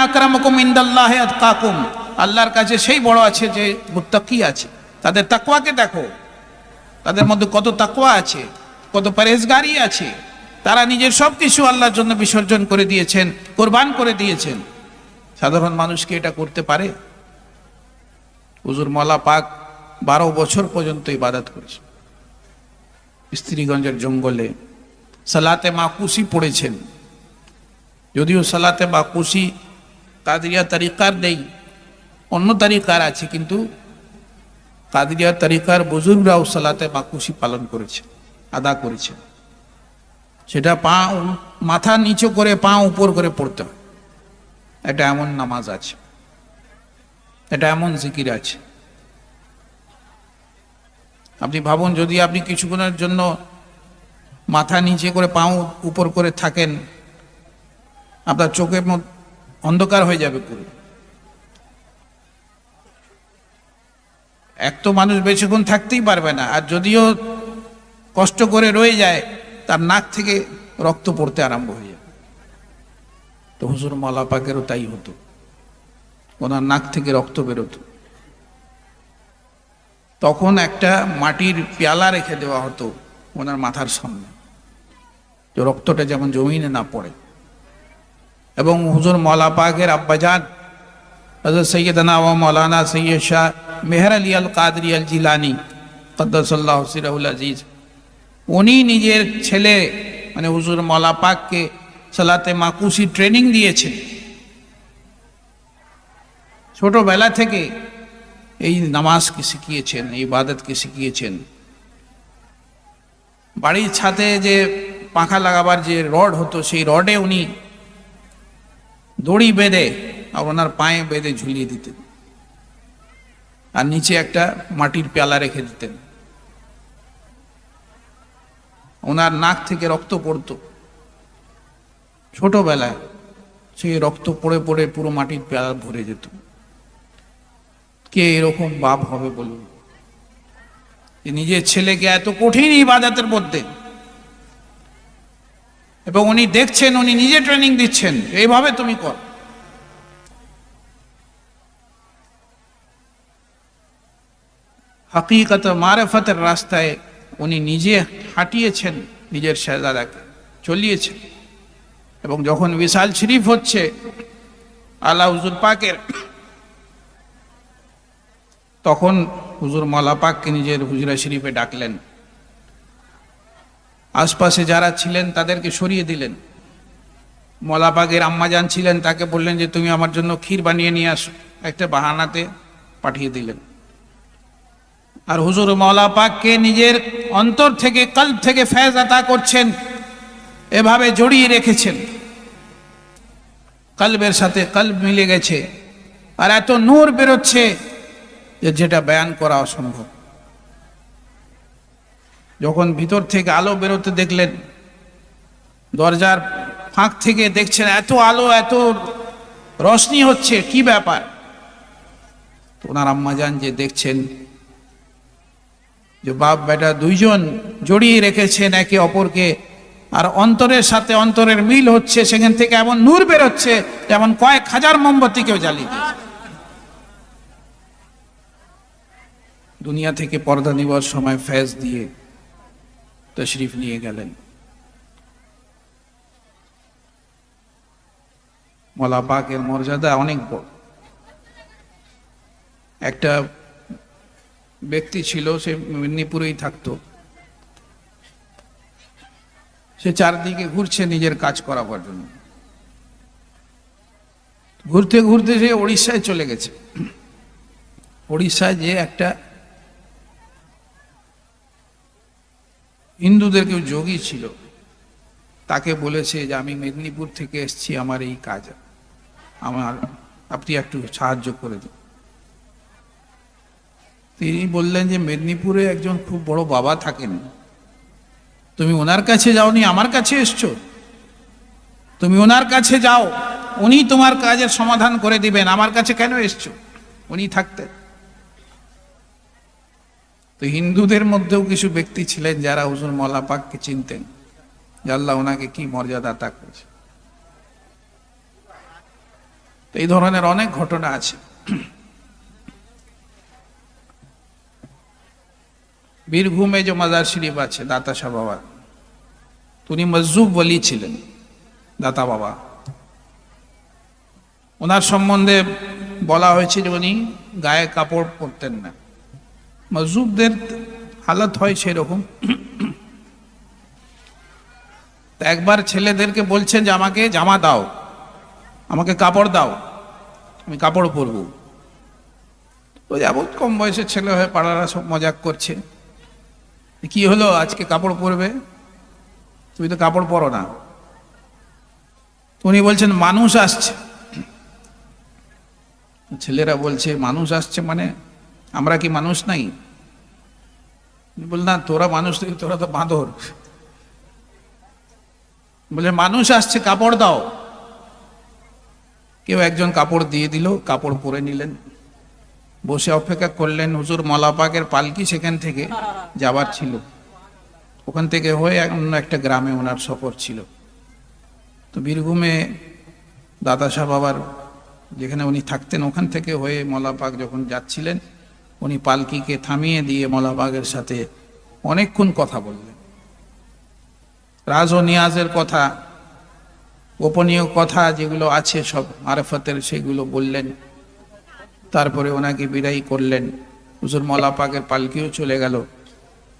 আকরামাকুম ইনদাল্লাহি আতকাকুম। আল্লাহর কাছে সেই বড় আছে যে মুত্তাকি আছে। তাদের তাকওয়াকে দেখো, তাদের মধ্যে কত তাকওয়া আছে, কত পরহেজগারি আছে। তারা নিজের সব কিছু আল্লাহর জন্য বিসর্জন করে দিয়েছেন, কোরবান করে দিয়েছেন। সাধারণ মানুষকে এটা করতে পারে? হুজুর মওলা পাক 12 বছর পর্যন্ত ইবাদত করেছেন স্ত্রীগঞ্জের জঙ্গলে। সালাতে মাকুসি পড়েছেন। যদিও সালাতে মাকুসি কাদরিয়া তরিকার নেই, অন্য তরিকার আছে, কিন্তু কাদরিয়া তরিকার বুজুর্গরাও সালাতে মাকুসি পালন করেছে, আদা করেছে। সেটা পা মাথা নিচু করে পা উপর করে পড়তে হয়। এটা এমন নামাজ আছে, এটা এমন জিকির আছে। আপনি ভাবুন, যদি আপনি কিছুক্ষণের জন্য মাথা নিচে করে পা উপর করে থাকেন, আপনার চোখের মধ্যে অন্ধকার হয়ে যাবে পুরো। এক তো মানুষ বেশিক্ষণ থাকতেই পারবে না, আর যদিও কষ্ট করে রয়ে যায়, তার নাক থেকে রক্ত পড়তে আরম্ভ হয়ে যাবে। তো হুজুর মওলা পাকেরও তাই হতো, ওনার নাক থেকে রক্ত বেরোতো। তখন একটা মাটির পেয়ালা রেখে দেওয়া হতো ওনার মাথার সামনে, যে রক্তটা যেমন জমিনে না পড়ে। এবং হুজুর মওলা পাকের আব্বাজান হযরত সৈয়দনা ওয়া মাওলানা সৈয়দ শাহ মেহর আলী আল কাদরি আল জিলানী কদ্দাসাল্লাহু সিরাহুল আজিজ, উনি নিজের ছেলে মানে হুজুর মওলা পাককে সালাতে মাকুসি ট্রেনিং দিয়েছেন। ছোটবেলা থেকে এই নামাজকে শিখিয়েছেন, এই ইবাদতকে শিখিয়েছেন। বাড়ির ছাদে যে পাখা লাগাবার যে রড হতো, সেই রডে উনি দড়ি বেঁধে আর ওনার পায়ে বেঁধে ঝুলিয়ে দিতেন, আর নিচে একটা মাটির পেয়ালা রেখে দিতেন। ওনার নাক থেকে রক্ত পড়তো, ছোটবেলায় সেই রক্ত পড়ে পড়ে পুরো মাটির পেয়ালা ভরে যেত। কে এরকম বাপ হবে বলুন, যে নিজের ছেলেকে এত কঠিন ইবাদতের মধ্যে, এবং উনি দেখছেন, উনি নিজে ট্রেনিং দিচ্ছেন, এইভাবে তুমি কর। হাকিকত মারিফতের রাস্তায় উনি নিজে হাঁটিয়েছেন, নিজের শাহজাদাকে চলিয়েছেন। এবং যখন বিশাল শরীফ হচ্ছে আলা হুজুর পাকের, তখন হুজুর মওলা পাককে নিজের হুজরা শরীফে ডাকলেন। আশপাশে যারা ছিলেন তাদেরকে সরিয়ে দিলেন। মওলা পাকের আম্মাজান ছিলেন, তাকে বললেন যে তুমি আমার জন্য ক্ষীর বানিয়ে নিয়ে আসো, একটা বাহানাতে পাঠিয়ে দিলেন। আর হুজুর মওলা পাককে নিজের অন্তর থেকে, কলব থেকে ফয়েজ আতা করছেন, এভাবে জড়িয়ে রেখেছেন, কলবের সাথে কলব মিলে গেছে, আর এত নূর বেরোচ্ছে যে যেটা বয়ান করা অসম্ভব। যখন ভিতর থেকে আলো বেরোতে দেখলেন, দরজার ফাঁক থেকে দেখছেন এত আলো, এত রোশনি হচ্ছে, কি ব্যাপার? ওনার আম্মাজান যে দেখছেন যে বাপ বেটা দুইজন জড়িয়ে রেখেছেন একে অপরকে, আর অন্তরের সাথে অন্তরের মিল হচ্ছে, সেখান থেকে এমন নূর বেরোচ্ছে যেমন কয়েক হাজার মোমবাতিকেও জ্বালিয়ে দিয়েছে। দুনিয়া থেকে পর্দা নিবার সময় ফয়েজ দিয়ে তশরিফ নিয়ে গেলেন। মওলা পাকের মর্যাদা অনেক বড়। একটা ব্যক্তি ছিল, সে মেদিনীপুরেই থাকতো, সে চারদিকে ঘুরছে নিজের কাজ করাবার জন্য। ঘুরতে ঘুরতে সে ওড়িশায় চলে গেছে। ওড়িশায় যে একটা হিন্দুদের কেউ যোগী ছিল, তাকে বলেছে যে আমি মেদিনীপুর থেকে এসেছি, আমার এই কাজ, আপনি একটু সাহায্য করে দিন। তিনি বললেন যে মেদিনীপুরে একজন খুব বড় বাবা থাকেন, তুমি ওনার কাছে যাওনি, আমার কাছে এসছো, তুমি ওনার কাছে যাও, উনি তোমার কাজের সমাধান করে দিবেন, আমার কাছে কেন এসছো? উনি থাকতেন। তো হিন্দুদের মধ্যেও কিছু ব্যক্তি ছিলেন যারা হুজুর মওলা পাককে চিনতেন, যে আল্লাহ ওনাকে কি মর্যাদা আতা করেছে। তো এই ধরনের অনেক ঘটনা আছে। বীরভূমে যে মাজার শরীফ আছে দাতা শাহ বাবা, উনি মজজুব ওলি ছিলেন, দাতা বাবা। ওনার সম্বন্ধে বলা হয়েছে যে উনি গায়ে কাপড় পরতেন না। মজজুবদের হালত হয় সেরকম। একবার ছেলেদেরকে বলছেন যে আমাকে জামা দাও, আমাকে কাপড় দাও, আমি কাপড় পরব। তো যাবত কম বয়সের ছেলে হয়ে পাড়ারা সব মজাক করছে, কি হলো আজকে কাপড় পরবে, তুমি তো কাপড় পরো না। উনি বলছেন মানুষ আসছে। ছেলেরা বলছে মানুষ আসছে মানে আমরা কি মানুষ নাই? বল না, তোরা মানুষ নেই, তোরা তো বাঁদর। বলে মানুষ আসছে, কাপড় দাও। কেউ একজন কাপড় দিয়ে দিল, কাপড় পরে নিলেন, বসে অপেক্ষা করলেন। হুজুর মওলা পাকের পালকি সেখান থেকে যাবার ছিল, ওখান থেকে হয়ে অন্য একটা গ্রামে ওনার সফর ছিল। তো বীরভূমে দাদা শাহ বাবার যেখানে উনি থাকতেন, ওখান থেকে হয়ে মওলা পাক যখন যাচ্ছিলেন, উনি পালকিকে থামিয়ে দিয়ে মওলা পাকের সাথে অনেকক্ষণ কথা বললেন। রাজ ও নিয়াজের কথা, গোপনীয় কথা যেগুলো আছে সব মারিফতের, সেগুলো বললেন। তারপরে ওনাকে বিদায় করলেন। হুজুর মওলা পাকের পালকিও চলে গেল,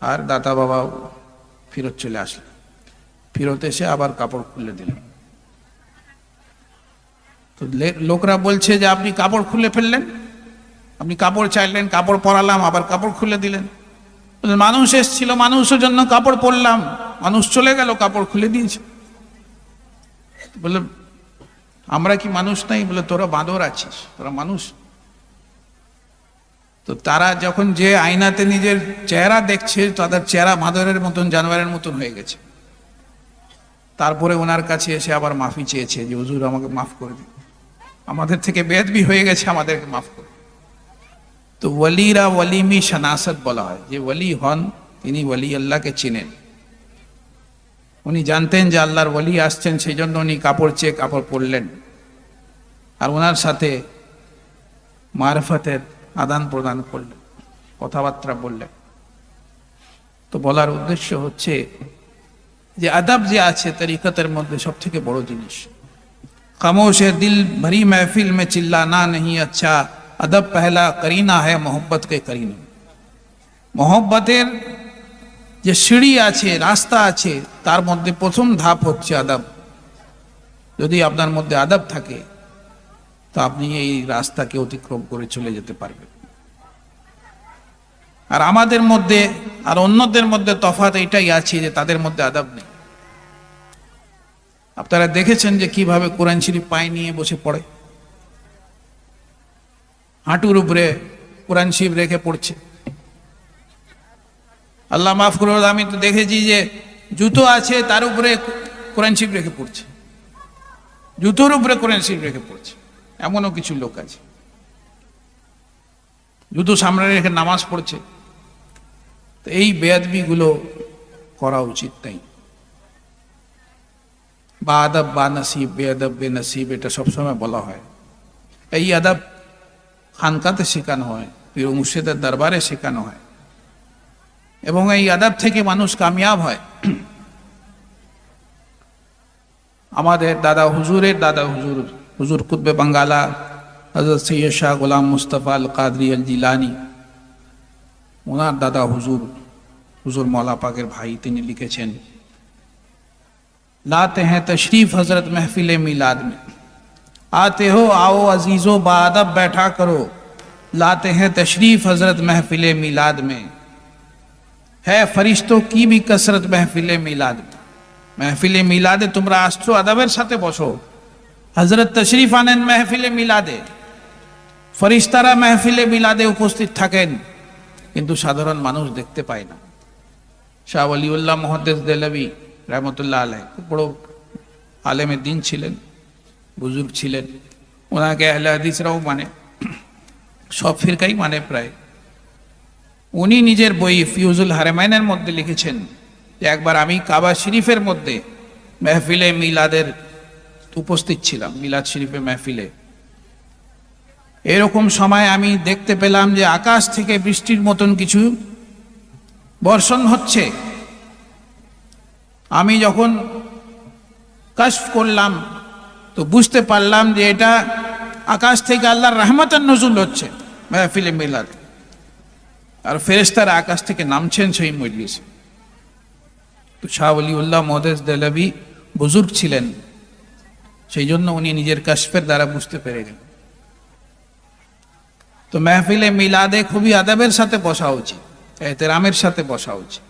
আর দাতা বাবা ফিরত চলে আসলেন। ফিরত এসে আবার কাপড় খুলে দিলেন। তো লোকরা বলছে যে আপনি কাপড় খুলে ফেললেন, আপনি কাপড় চাইলেন, কাপড় পরালাম, আবার কাপড় খুলে দিলেন। মানুষ এসেছিল, মানুষের জন্য কাপড় পরলাম, মানুষ চলে গেল, কাপড় খুলে দিয়েছে। বললে আমরা কি মানুষ নাই? বলে তোরা বাঁদর আছিস, তোরা মানুষ? তো তারা যখন যে আয়নাতে নিজের চেহারা দেখছে, তাদের চেহারা বাঁদরের মতন, জানোয়ারের মতন হয়ে গেছে। তারপরে ওনার কাছে এসে আবার মাফি চেয়েছে যে হুজুর আমাকে মাফ করে দিন, আমাদের থেকে বেয়াদবি হয়ে গেছে, আমাদেরকে মাফ করে। তো ওয়ালিরা ওয়ালিমি শানাসাত বলা হয়, যে ওয়ালি হন তিনি ওয়ালি আল্লাহকে চিনেন। উনি জানতেন যে আল্লাহর ওয়ালি আসছেন, সেই জন্য উনি কাপড় চেয়ে কাপড় পরলেন, আর ওনার সাথে মারফতের আদান প্রদান করলেন, কথাবার্তা বললেন। তো বলার উদ্দেশ্য হচ্ছে যে আদব যে আছে তরিকতের মধ্যে সব থেকে বড় জিনিস। খামোশ দিল ভরি महफिल में चिल्लाना नहीं अच्छा, अदब पहला करीना है मोहब्बत के करीना। मोहब्बतेर যে সিঁড়ি আছে, রাস্তা আছে, তার মধ্যে প্রথম ধাপ হচ্ছে আদব। যদি আপনার মধ্যে আদব থাকে তো আপনি এই রাস্তাকে অতিক্রম করে চলে যেতে পারবেন। আর আমাদের মধ্যে আর অন্যদের মধ্যে তফাৎ এটাই আছে যে তাদের মধ্যে আদব নেই। আপনারা দেখেছেন যে কিভাবে কোরআন শরীফ পায়ে নিয়ে বসে পড়ে, হাঁটুর উপরে কোরআন শরীফ রেখে পড়ছে। আল্লাহ মাফ করো, আমি তো দেখেছি যে জুতো আছে তার উপরে কোরআন শরীফ রেখে পড়ছে, জুতোর উপরে কোরআন শরীফ রেখে পড়ছে। এমনও কিছু লোক আছে জুতো সামনে রেখে নামাজ পড়ছে। তো এই বেয়াদবি গুলো করা উচিত নাই। বা আদব বা নসিব, বেয়াদব বে নসিব, এটা সবসময় বলা হয়। এই আদব খানকাতে শেখানো হয়, পীর মুর্শিদের দরবারে শেখানো হয়, এবং এই আদব থেকে মানুষ কামিয়াব হয়। আমাদের দাদা হুজুরের দাদা হুজুর, হুজুর কুতবে বাঙ্গালা হযরত সৈয়দ শাহ গোলাম মুস্তফা আল কাদরি আল জিলানি, ওনার দাদা হুজুর, হুজুর মৌলা পাকের ভাই, তিনি লিখেছেন, लाते हैं तशरीफ हजरत महफिल मिलाद में, आते हो आओ अजीजों बादब बैठा करो, लाते हैं तशरीफ हजरत महफिल मिलाद में, है फरिश्तों की भी कसरत महफिल मिलाद में। महफिल मिलादे তোমরা আসছো, আদবের সাথে বসো। হযরত তশরিফ আনেন महफिल মিলাদে, ফেরেশতারা महफिल মিলাদে উপস্থিত থাকেন, কিন্তু সাধারণ মানুষ দেখতে পায় না। শাহ ওয়ালিউল্লাহ মুহাদ্দিস দেহলভী रहमतुल्लाह अलैह খুব বড় আলেমে দ্বীন ছিলেন, বুজুর্গ ছিলেন। ওনাকে আহলে হাদিসরাও মানে, সব ফিরকাই মানে প্রায়। উনি নিজের বই ফিউজুল হারামাইনের মধ্যে লিখেছেন যে একবার আমি কাবা শরীফের মধ্যে মেহফিলে মিলাদের উপস্থিত ছিলাম, মিলাদ শরীফে মেহফিলে। এরকম সময় আমি দেখতে পেলাম যে আকাশ থেকে বৃষ্টির মতন কিছু বর্ষণ হচ্ছে। আমি যখন কাশফ করলাম তো বুঝতে পারলাম যে এটা আকাশ থেকে আল্লাহর রহমতের নজুল হচ্ছে মেহফিলে মিলাদ, আর ফেরেশতারা আকাশ থেকে নামছেন সেই মজলিসে। তো শাহ ওয়ালিউল্লাহ মুহাদ্দিস দেহলভী বুজুর্গ ছিলেন, সেই জন্য উনি নিজের কাশফের দ্বারা বুঝতে পেরে গেলেন। তো মেহফিলে মিলাদে খুবই আদবের সাথে বসা উচিত, এহতেরামের সাথে বসা উচিত।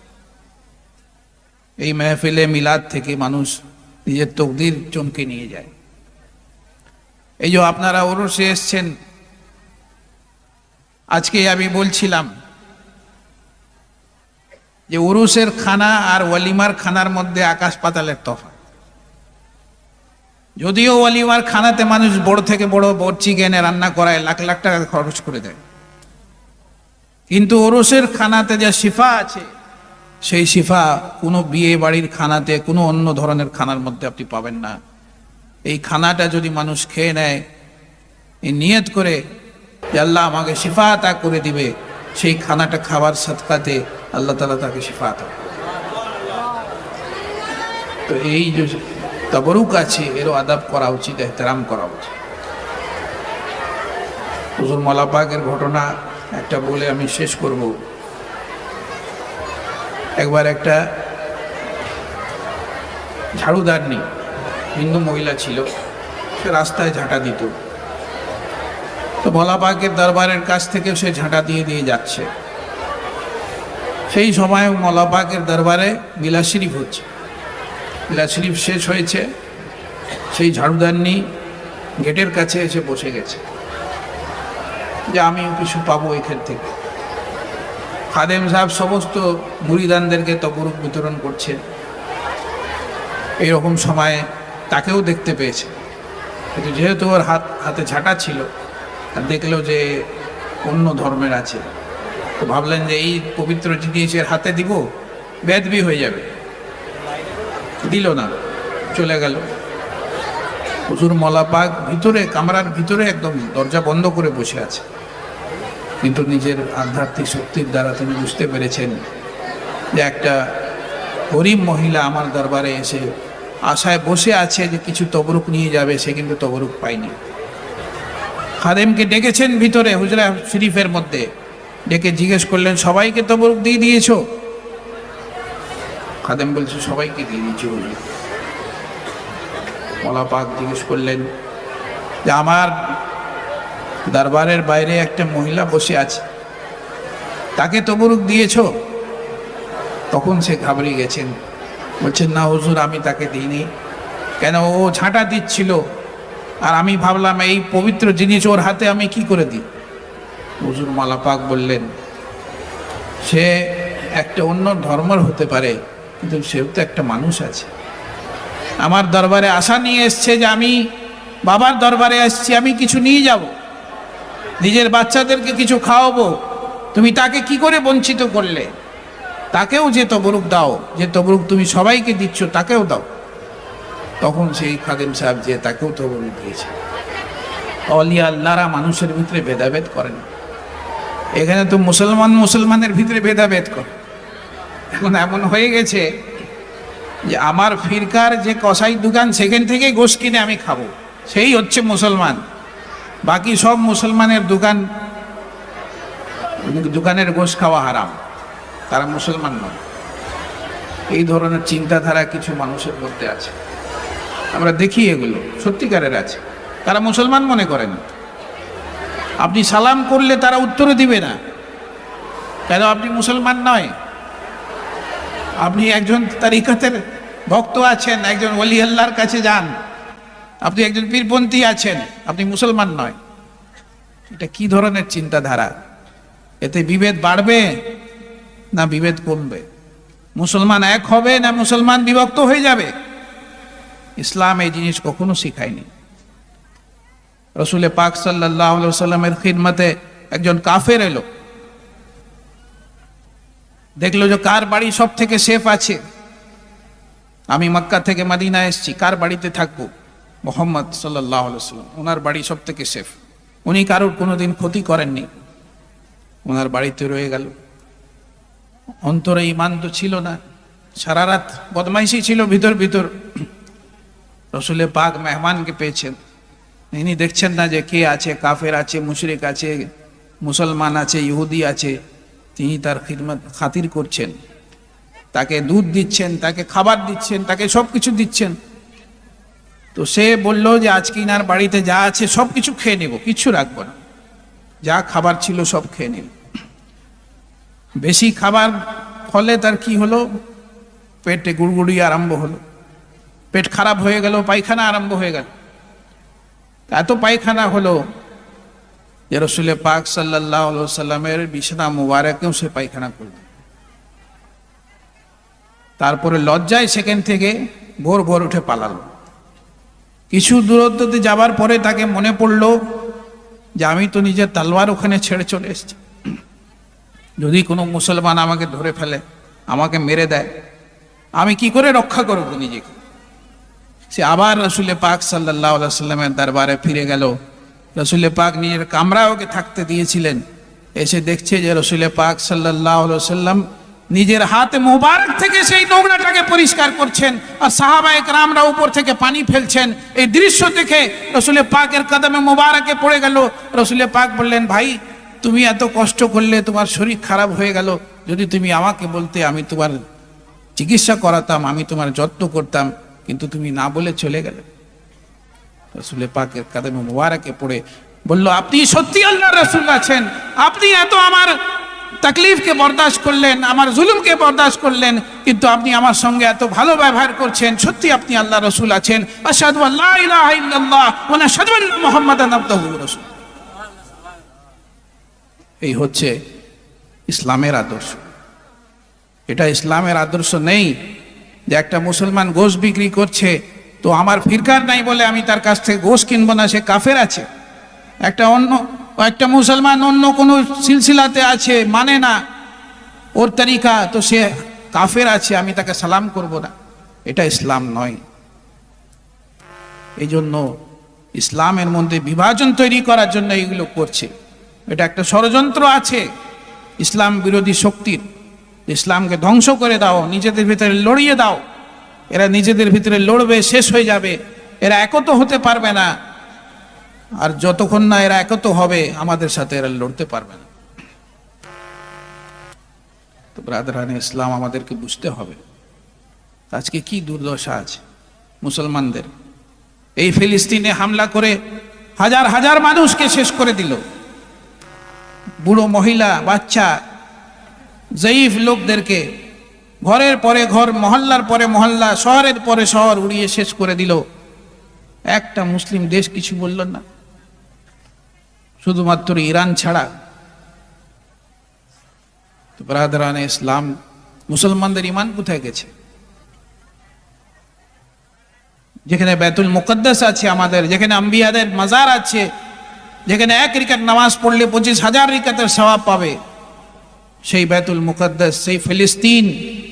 এই মেহফিলে মিলাদ থেকে মানুষ নিজের তকদির চমকে নিয়ে যায়। এই যে আপনারা ওরসে এসছেন, আজকে আমি বলছিলাম যে উরুসের খানা আর ওয়ালিমার খানার মধ্যে আকাশ পাতালের তফাৎ। যদিও ওয়ালিমার খানাতে মানুষ বড় থেকে বড় চিকেন রান্না করায়, লাখ লাখ টাকা খরচ করে দেয়, কিন্তু উরুসের খানাতে যে শিফা আছে, সেই শিফা কোনো বিয়ে বাড়ির খানাতে, কোনো অন্য ধরনের খানার মধ্যে আপনি পাবেন না। এই খানাটা যদি মানুষ খেয়ে নেয়, এই নিয়ত করে যে আল্লাহ আমাকে শিফা আতা করে দিবে, সেই খানাটা খাবার সদকাতে আল্লাহ তাআলা তাকে শিফা আতা। তো এই যে তবরুক আছে, এরও আদব করা উচিত, এহতেরাম করা উচিত। হুজুর মৌলা পাকের ঘটনা একটা বলে আমি শেষ করব। একবার একটা ঝাড়ুদারনি হিন্দু মহিলা ছিল, সে রাস্তায় ঝাঁটা দিত। তো মৌলা পাকের দরবারের কাছ থেকে সে ঝাঁটা দিয়ে দিয়ে যাচ্ছে। সেই সময় মৌলা পাকের দরবারে মিলাদ শরীফ হচ্ছে, মিলাদ শরীফ শেষ হয়েছে। সেই ঝাড়ুদারনি গেটের কাছে এসে বসে গেছে যে আমিও কিছু পাবো এখান থেকে। খাদেম সাহেব সমস্ত মুরিদানদেরকে তবরুক বিতরণ করছেন। এইরকম সময় তাকেও দেখতে পেয়েছে, কিন্তু যেহেতু ওর হাতে ঝাঁটা ছিল আর দেখলো যে অন্য ধর্মের আছে, তো ভাবলেন যে এই পবিত্র জিনিসের হাতে দিব, বেদবি হয়ে যাবে। দিল না, চলে গেল। হুজুর মওলা পাক ভিতরে, কামরার ভিতরে একদম দরজা বন্ধ করে বসে আছে, কিন্তু নিজের আধ্যাত্মিক শক্তির দ্বারা তিনি বুঝতে পেরেছেন যে একটা গরিব মহিলা আমার দরবারে এসে আশায় বসে আছে যে কিছু তবরুক নিয়ে যাবে, সে কিন্তু তবরুক পায়নি। খাদেমকে ডেকেছেন ভিতরে হুজরা শরীফের মধ্যে, ডেকে জিজ্ঞেস করলেন সবাইকে তবরুক দিয়ে দিয়েছো? খাদেম বলছে সবাইকে দিয়ে দিয়েছি হুজুর। মওলা পাক জিজ্ঞেস করলেন যে আমার দরবারের বাইরে একটা মহিলা বসে আছে, তাকে তবরুক দিয়েছো? তখন সে ঘাবড়ে গেছেন, বলছেন না হুজুর আমি তাকে দিইনি। কেন? ও ঝাঁটা দিচ্ছিল আর আমি ভাবলাম এই পবিত্র জিনিস ওর হাতে আমি কি করে দিই। হুজুর মওলা পাক বললেন সে একটা অন্য ধর্মের হতে পারে, কিন্তু সেও তো একটা মানুষ আছে। আমার দরবারে আশা নিয়ে এসছে যে আমি বাবার দরবারে আসছি, আমি কিছু নিয়ে যাব, নিজের বাচ্চাদেরকে কিছু খাওয়াবো, তুমি তাকে কি করে বঞ্চিত করলে? তাকেও যে তবরুক দাও, যে তবরুক তুমি সবাইকে দিচ্ছ তাকেও দাও। তখন সেই খাদেম সাহেব যে তাকেও তবরুক দিয়েছে। আউলিয়া আল্লাহরা মানুষের ভিতরে ভেদাভেদ করেন। এখানে তো মুসলমানের ভিতরে ভেদাভেদ করে। এখন এমন হয়ে গেছে যে আমার ফিরকার যে কসাই দোকান সেখান থেকে গোশ কিনে আমি খাবো, সেই হচ্ছে মুসলমান। বাকি সব মুসলমানের দোকানের গোশ খাওয়া হারাম, তারা মুসলমান নয়। এই ধরনের চিন্তাধারা কিছু মানুষের মধ্যে আছে, আমরা দেখি এগুলো সত্যিকারের আছে। তারা মুসলমান মনে করে না। আপনি সালাম করলে তারা উত্তরও দিবে না, কেন? আপনি মুসলমান নয়। আপনি একজন তারিকাতের ভক্ত আছেন, একজন ওলি আল্লাহর কাছে যান, আপনি একজন পীরপন্থী আছেন, আপনি মুসলমান নয়। এটা কি ধরনের চিন্তাধারা? এতে বিভেদ বাড়বে না বিভেদ কমবে? মুসলমান এক হবে না মুসলমান বিভক্ত হয়ে যাবে? ইসলাম এই জিনিস কখনো শিখায়নি। রসুল পাক সাল্লাল্লাহু আলাইহি ওয়াসাল্লামের খিদমতে একজন কাফের এলো, দেখলো যে কার বাড়ি সব থেকে সেফ আছে। আমি মক্কা থেকে মদিনা এসেছি, কার বাড়িতে থাকবো? মুহাম্মদ সাল্লাল্লাহু আলাইহি ওয়াসাল্লাম, ওনার বাড়ি সব থেকে সেফ। উনি কারোর কোনোদিন ক্ষতি করেননি, ওনার বাড়িতে রয়ে গেল। অন্তরে ঈমান তো ছিল না, সারা রাত বদমাইশি ছিল ভিতর ভিতর। রসুল পাক মেহমানকে পেয়েছেন, ইনি দেখছেন না যে কে আছে, কাফের আছে, মুশরিক আছে, মুসলমান আছে, ইহুদি আছে। তিনি তার খিদমত খাতির করছেন, তাকে দুধ দিচ্ছেন, তাকে খাবার দিচ্ছেন, তাকে সব কিছু দিচ্ছেন। তো সে বলল যে আজকে ইনার বাড়িতে যা আছে সব কিছু খেয়ে নেব, কিচ্ছু রাখবো না, যা খাবার ছিল সব খেয়ে নেব। বেশি খাবার ফলে তার কি হলো? পেটে গুড়গুড়ি আরম্ভ হলো, পেট খারাপ হয়ে গেল, পায়খানা আরম্ভ হয়ে গেল। এত পায়খানা হলো যে রসুল পাক সাল্লাল্লাহু আলাইহি ওয়াসাল্লামের বিছানা মুবারকেও সে পায়খানা করল। তারপরে লজ্জায় সেখান থেকে ভোর ভোর উঠে পালালো। কিছু দূরত্বতে যাবার পরে তাকে মনে পড়লো যে আমি তো নিজের তলোয়ার ওখানে ছেড়ে চলে এসেছি, যদি কোনো মুসলমান আমাকে ধরে ফেলে, আমাকে মেরে দেয়, আমি কি করে রক্ষা করব নিজেকে? সে আবার রসুল পাক সাল্লাল্লাহু আলাইহি ওয়াসাল্লামের দরবারে ফিরে গেল। রসুল পাক নিজের কামরা ওকে থাকতে দিয়েছিলেন। এসে দেখছে যে রসুল পাক সাল্লাল্লাহু আলাইহি ওয়াসাল্লাম নিজের হাতে মোবারক থেকে সেই নোংরাটাকে পরিষ্কার করছেন, আর সাহাবায়ে কেরামরা উপর থেকে পানি ফেলছেন। এই দৃশ্য দেখে রসুল পাকের কদমে মোবারকে পড়ে গেল। রসুল পাক বললেন, ভাই তুমি এত কষ্ট করলে, তোমার শরীর খারাপ হয়ে গেল, যদি তুমি আমাকে বলতে আমি তোমার চিকিৎসা করাতাম, আমি তোমার যত্ন করতাম, কিন্তু তুমি না বলে চলে গেলে। রসুল পাকের কদমে মোবারকে পড়ে বলল, আপনি সত্যি আল্লাহর রাসূল আছেন, আপনি এত আমার তাকলিফকে বরদাস্ত করলেন, আমার জুলুমকে বরদাস্ত করলেন, কিন্তু আপনি আমার সঙ্গে এত ভালো ব্যবহার করছেন, সত্যি আপনি আল্লাহ রসুল আছেন। আশহাদু আল্লা ইলাহা ইল্লাল্লাহ ওয়া আশহাদু আন্না মুহাম্মাদান আবদুহু ওয়া রাসূলুহু। এই হচ্ছে ইসলামের আদর্শ। এটা ইসলামের আদর্শ নেই যে একটা মুসলমান গোশ বিক্রি করছে, তো আমার ফিরকার নাই বলে আমি তার কাছ থেকে গোশ কিনবো না, সে কাফের আছে। একটা মুসলমান অন্য কোনো সিলসিলাতে আছে, মানে না ওর তরিকা, তো সে কাফের আছে, আমি তাকে সালাম করব না। এটা ইসলাম নয়। এই জন্য ইসলামের মধ্যে বিভাজন তৈরি করার জন্য এগুলো করছে। এটা একটা ষড়যন্ত্র আছে ইসলাম বিরোধী শক্তির। ইসলামকে ধ্বংস করে দাও, নিজেদের ভিতরে লড়িয়ে দাও। এরা নিজেদের ভিতরে লড়বে, শেষ হয়ে যাবে, এরা একত হতে পারবে না। আর যতক্ষণ না এরা একত হবে, আমাদের সাথে এরা লড়তে পারবে না। তো ব্রাদারানে ইসলাম, আমাদেরকে বুঝতে হবে আজকে কি দুর্দশা আছে মুসলমানদের। এই ফিলিস্তিনে হামলা করে হাজার হাজার মানুষকে শেষ করে দিল। বুড়ো, মহিলা, বাচ্চা, জয়ীফ লোকদেরকে ঘরের পরে ঘর, মহল্লার পরে মহল্লা, শহরের পরে শহর উড়িয়ে শেষ করে দিল। একটা মুসলিম দেশ কিছু বলল না, শুধুমাত্র ইরান ছাড়া। তো ব্রাদারানে ইসলাম, মুসলমানদের ইমান কোথায় গেছে? যেখানে বাইতুল মুকদ্দাস আছে আমাদের, যেখানে আম্বিয়াদের মাজার আছে, যেখানে এক রিকাত নামাজ পড়লে 25,000 রিকাতের সওয়াব পাবে, সেই বাইতুল মুকদ্দাস, সেই ফিলিস্তিন,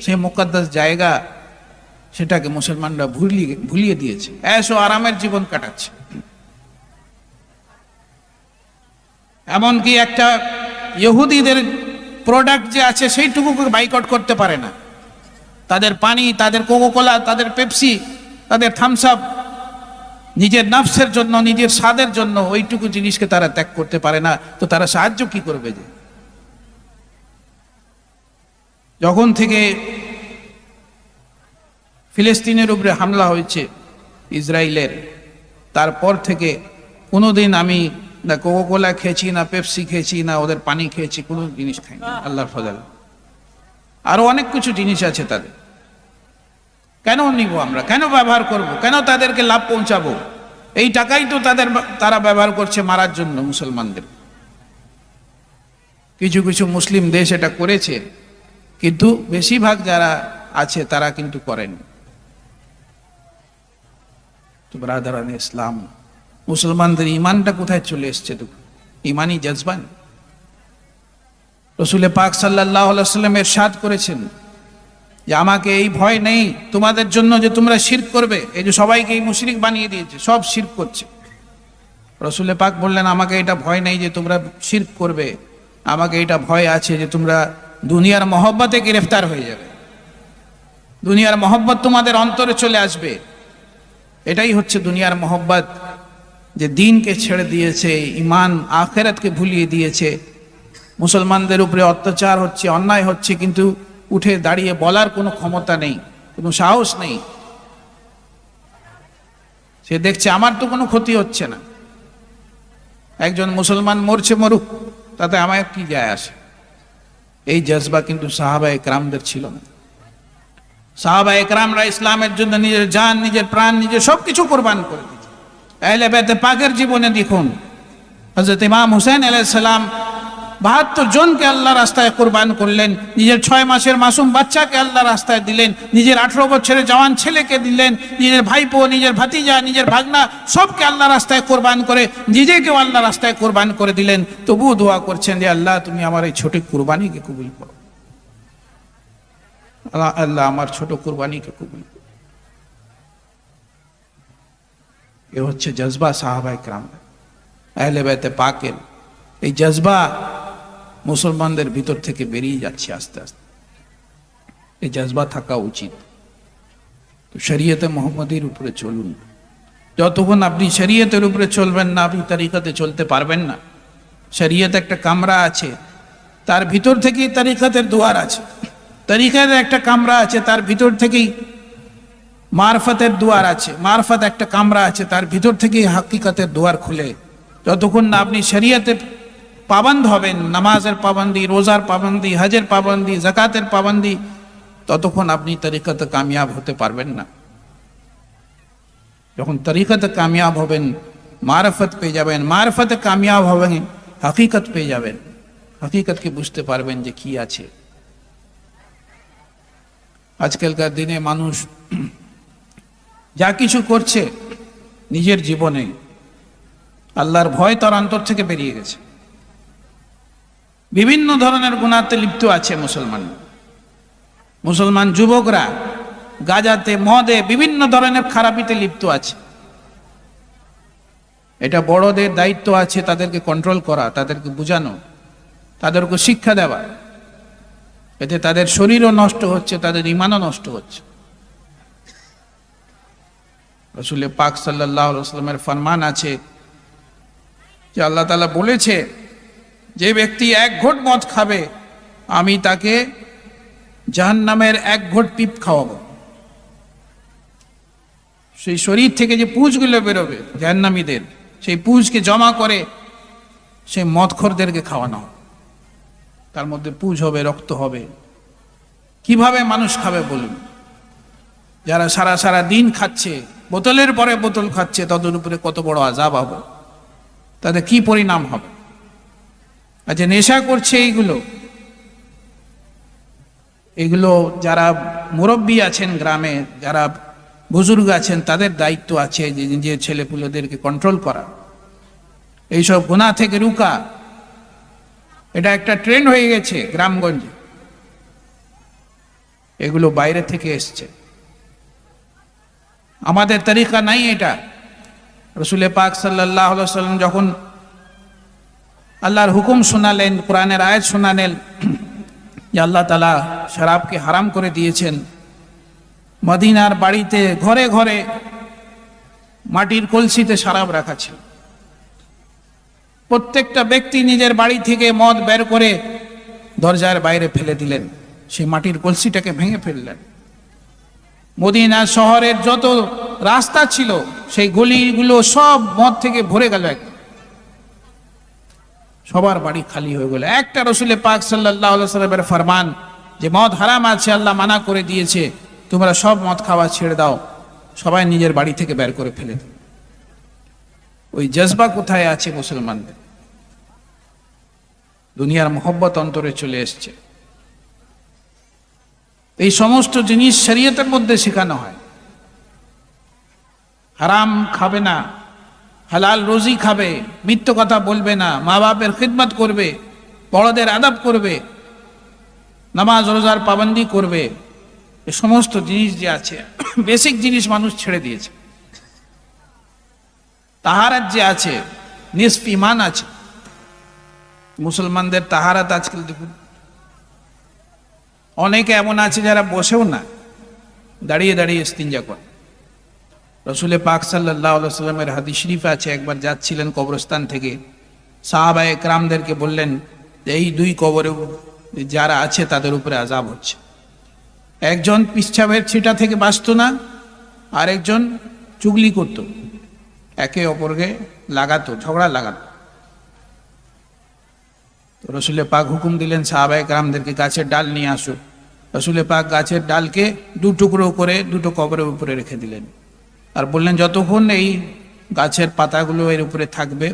সেই মুকদ্দাস জায়গা, সেটাকে মুসলমানরা ভুলিয়ে দিয়েছে। ऐशो আরামের জীবন কাটাচ্ছে। এমনকি একটা ইহুদিদের প্রোডাক্ট যে আছে সেইটুকুকে বাইকট করতে পারে না। তাদের পানি, তাদের কোকোকোলা, তাদের পেপসি, তাদের থামস আপ, নিজের নফসের জন্য, নিজের স্বাদের জন্য ওইটুকু জিনিসকে তারা ত্যাগ করতে পারে না। তো তারা সাহায্য কি করবে? যে যখন থেকে ফিলিস্তিনের উপরে হামলা হয়েছে ইসরায়েলের, তারপর থেকে কোনোদিন আমি না কোকোকোলা খেয়েছি, না পেপসি খেয়েছি, না ওদের পানি খেয়েছি, কোনো জিনিস খাইনি, আল্লাহর ফজল। আরো অনেক কিছু জিনিস আছে তাদের। কেন নিব আমরা? কেন ব্যবহার করব? কেন তাদেরকে লাভ পৌঁছাবো? এই টাকাই তো তারা ব্যবহার করছে মারার জন্য মুসলমানদের। কিছু কিছু মুসলিম দেশ এটা করেছে, কিন্তু বেশিরভাগ যারা আছে তারা কিন্তু করেনি। তো ব্রাদারানে ইসলাম, মুসলমানদের ইমানটা কোথায় চলে এসছে? তো ইমানি জজবান। রসুল পাক সাল্লাল্লাহু আলাইহি ওয়াসাল্লাম ইরশাদ করেছেন যে আমাকে এই ভয় নেই তোমাদের জন্য যে তোমরা শিরক করবে। এই যে সবাইকে এই মুশরিক বানিয়ে দিয়েছে, সব শিরক করছে। রসুল পাক বললেন আমাকে এটা ভয় নেই যে তোমরা শিরক করবে, আমাকে এটা ভয় আছে যে তোমরা দুনিয়ার মহব্বতে গ্রেফতার হয়ে যাবে, দুনিয়ার মহব্বত তোমাদের অন্তরে চলে আসবে। এটাই হচ্ছে দুনিয়ার মহব্বত, যে দিনকে ছেড়ে দিয়েছে, ইমান আখিরাতকে ভুলিয়ে দিয়েছে। মুসলমানদের উপরে অত্যাচার হচ্ছে, অন্যায় হচ্ছে, কিন্তু উঠে দাঁড়িয়ে বলার কোনো ক্ষমতা নেই, কোনো সাহস নেই। সে দেখছে আমার তো কোনো ক্ষতি হচ্ছে না, একজন মুসলমান মরছে মরুক, তাতে আমায় কি যায় আসে। এই জজবা কিন্তু সাহাবায়ে কেরামদের ছিল না। সাহাবায়ে কেরামরা ইসলামের জন্য নিজের জান, নিজের প্রাণ, নিজের সবকিছু কোরবান করে দিয়েছে। আহলে বাইতে পাকের জীবনে দেখুন, হযরত ইমাম হুসাইন আলাইহিস সালাম 72 জনকে আল্লাহ রাস্তায় কোরবান করলেন, নিজের 6 মাসের মাসুম বাচ্চাকে আল্লাহ রাস্তায় দিলেন, নিজের 18 বছরের জওয়ান ছেলেকে দিলেন, নিজের ভাইপো, নিজের ভাতিজা, নিজের ভাগনা, সবকে আল্লাহ রাস্তায় কোরবান করে নিজেকেও আল্লাহ রাস্তায় কোরবান করে দিলেন। তবুও দোয়া করছেন যে আল্লাহ তুমি আমার এই ছোট কুরবানিকে কবুল করো, আল্লাহ আমার ছোট কুরবানিকে কবুল করো। এ হচ্ছে জজবা সাহাবায়ে কেরাম, আহলে বাইতে পাকের। এই জজবা মুসলমানদের ভিতর থেকে বেরিয়ে যাচ্ছে আস্তে আস্তে। এই জজবা থাকা উচিত। তো শরীয়তে মুহাম্মদীর উপরে চলুন। যতক্ষণ আপনি শরীয়তের উপরে চলবেন না, আপনি তরিকাতে চলতে পারবেন না। শরীয়তে একটা কামরা আছে, তার ভিতর থেকেই তরিকাতের দুয়ার আছে। তরিকাতে একটা কামরা আছে, তার ভিতর থেকেই মারফতের দুয়ার আছে। মারফত একটা কামরা আছে, তার ভিতর থেকেই হাকিকতের দুয়ার খুলে। যতক্ষণ না আপনি শরীয়তে পাবন্দ হবেন, নামাজের পাবন্দি, রোজার পাবন্দি, হজের পাবন্দি, জাকাতের পাবন্দি, ততক্ষণ আপনি তরিকতে কামিয়াব হতে পারবেন না। যখন তরিকতে কামিয়াব হবেন, মারফত পেয়ে যাবেন, মারফতে কামিয়াব হবেন, হকিকত পেয়ে যাবেন, হকিকতকে বুঝতে পারবেন যে কি আছে। আজকালকার দিনে মানুষ যা কিছু করছে নিজের জীবনে, আল্লাহর ভয় তার অন্তর থেকে বেরিয়ে গেছে। বিভিন্ন ধরনের গুনাহতে লিপ্ত আছে মুসলমান যুবকরা গাঁজাতে, মদে, বিভিন্ন ধরনের খারাপিতে লিপ্ত আছে। এটা বড়দের দায়িত্ব আছে তাদেরকে কন্ট্রোল করা, তাদেরকে বোঝানো, তাদেরকে শিক্ষা দেওয়া। এতে তাদের শরীরও নষ্ট হচ্ছে, তাদের ঈমানও নষ্ট হচ্ছে। রাসূল পাক সাল্লাল্লাহু আলাইহি ওয়াসাল্লামের ফরমান আছে যে আল্লাহ তাআলা বলেছে, যে ব্যক্তি এক ঘোট মদ খাবে আমি তাকে জাহান্নামের এক ঘোট পিপ খাওয়াবো। সেই শরীর থেকে যে পুঁজগুলো বেরোবে জাহান্নামীদের, সেই পুঁজকে জমা করে সেই মদখোরদেরকে খাওয়ানো হবে। তার মধ্যে পুঁজ হবে, রক্ত হবে। কিভাবে মানুষ খাবে বলুন? যারা সারা সারা দিন খাচ্ছে, বোতলের পরে বোতল খাচ্ছে, তাদের উপরে কত বড় আযাব হবে, তাদের কি পরিণাম হবে। আচ্ছা, নেশা করছে এগুলো যারা মুরব্বী আছেন গ্রামে, যারা বুজুর্গ আছেন, তাদের দায়িত্ব আছে যে নিজের ছেলেপুলেদেরকে কন্ট্রোল করা, এইসব গুনাহ থেকে রুকা। এটা একটা ট্রেন্ড হয়ে গেছে গ্রামগঞ্জে, এগুলো বাইরে থেকে এসছে, আমাদের তরিকা নাই এটা। রাসূল পাক সাল্লাল্লাহু আলাইহি ওয়াসাল্লাম যখন আল্লাহর হুকুম শোনালেন, কোরআনের আয়াত শোনালেন যে আল্লাহ তাআলা শরাবকে হারাম করে দিয়েছেন, মদিনার বাড়িতে ঘরে ঘরে মাটির কলসিতে শরাব রাখা ছিল। প্রত্যেকটা ব্যক্তি নিজের বাড়ি থেকে মদ বের করে দরজার বাইরে ফেলে দিলেন, সেই মাটির কলসিটাকে ভেঙে ফেললেন। মদিনা শহরের যত রাস্তা ছিল সেই গলিগুলো সব মদ থেকে ভরে গেল, সবার বাড়ি খালি হয়ে গেল। একটা রাসূল পাক সাল্লাল্লাহু আলাইহি ওয়াসাল্লামের ফরমান যে মদ হারাম আছে, আল্লাহ মানা করে দিয়েছে, তোমরা সব মদ খাওয়া ছেড়ে দাও, সবাই নিজের বাড়ি থেকে বের করে ফেলে দাও। ওই জজবা কোথায় আছে মুসলমানদের? দুনিয়ার মোহব্বত অন্তরে চলে এসছে। এই সমস্ত জিনিস শরীয়তের মধ্যে শেখানো হয়। হারাম খাবে না, হালাল রুজি খাবে, মিথ্যা কথা বলবে না, মা বাপের খিদমত করবে, বড়দের আদব করবে, নামাজ রোজার পাবন্দি করবে। এই সমস্ত জিনিস যে আছে, বেসিক জিনিস মানুষ ছেড়ে দিয়েছে। তাহারাত যে আছে, নিসফ ঈমান আছে মুসলমানদের। তাহারাত আজকাল দেখুন, অনেকে এমন আছে যারা বসেও না, দাঁড়িয়ে দাঁড়িয়ে ইস্তিনজা করে। রাসূল পাক সাল্লাল্লাহু আলাইহি ওয়াসাল্লামের হাদিস শরীফ আছে, একবার যাচ্ছিলেন কবরস্থান থেকে, সাহাবায়ে কেরামদেরকে বললেন যে এই দুই কবরে যারা আছে তাদের উপরে আযাব হচ্ছে। একজন পিচ্ছাবের ছিটা থেকে বাঁচত না, আর একজন চুগলি করত, একে অপরকে লাগাতো, ঝগড়া লাগাতো। তো রাসূল পাক হুকুম দিলেন সাহাবায়ে কেরামদেরকে গাছের ডাল নিয়ে আসো। রাসূল পাক গাছের ডালকে দু টুকরো করে দুটো কবরের উপরে রেখে দিলেন, আর বললেন যতক্ষণ এই গাছের পাতাগুলো এর উপরে থাকবে,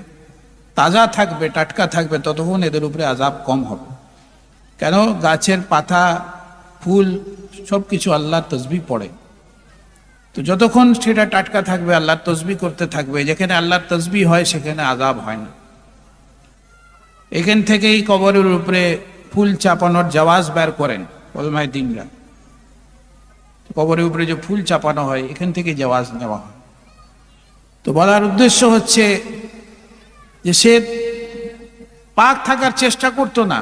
তাজা থাকবে, টাটকা থাকবে, ততক্ষণ এদের উপরে আযাব কম হবে। কেন? গাছের পাতা, ফুল সবকিছু আল্লাহর তাসবিহ পড়ে, তো যতক্ষণ সেটা টাটকা থাকবে আল্লাহর তাসবিহ করতে থাকবে। যেখানে আল্লাহর তাসবিহ হয় সেখানে আযাব হয় না। এখান থেকেই কবরের উপরে ফুল চাপানোর জাওয়াজ বের করেন উলামায়ে দ্বীনরা। কবরের উপরে যে ফুল চাপানো হয়, এখান থেকে জাওয়াজ নেওয়া হয়। তো বলার উদ্দেশ্য হচ্ছে যে সে পাক থাকার চেষ্টা করতো না,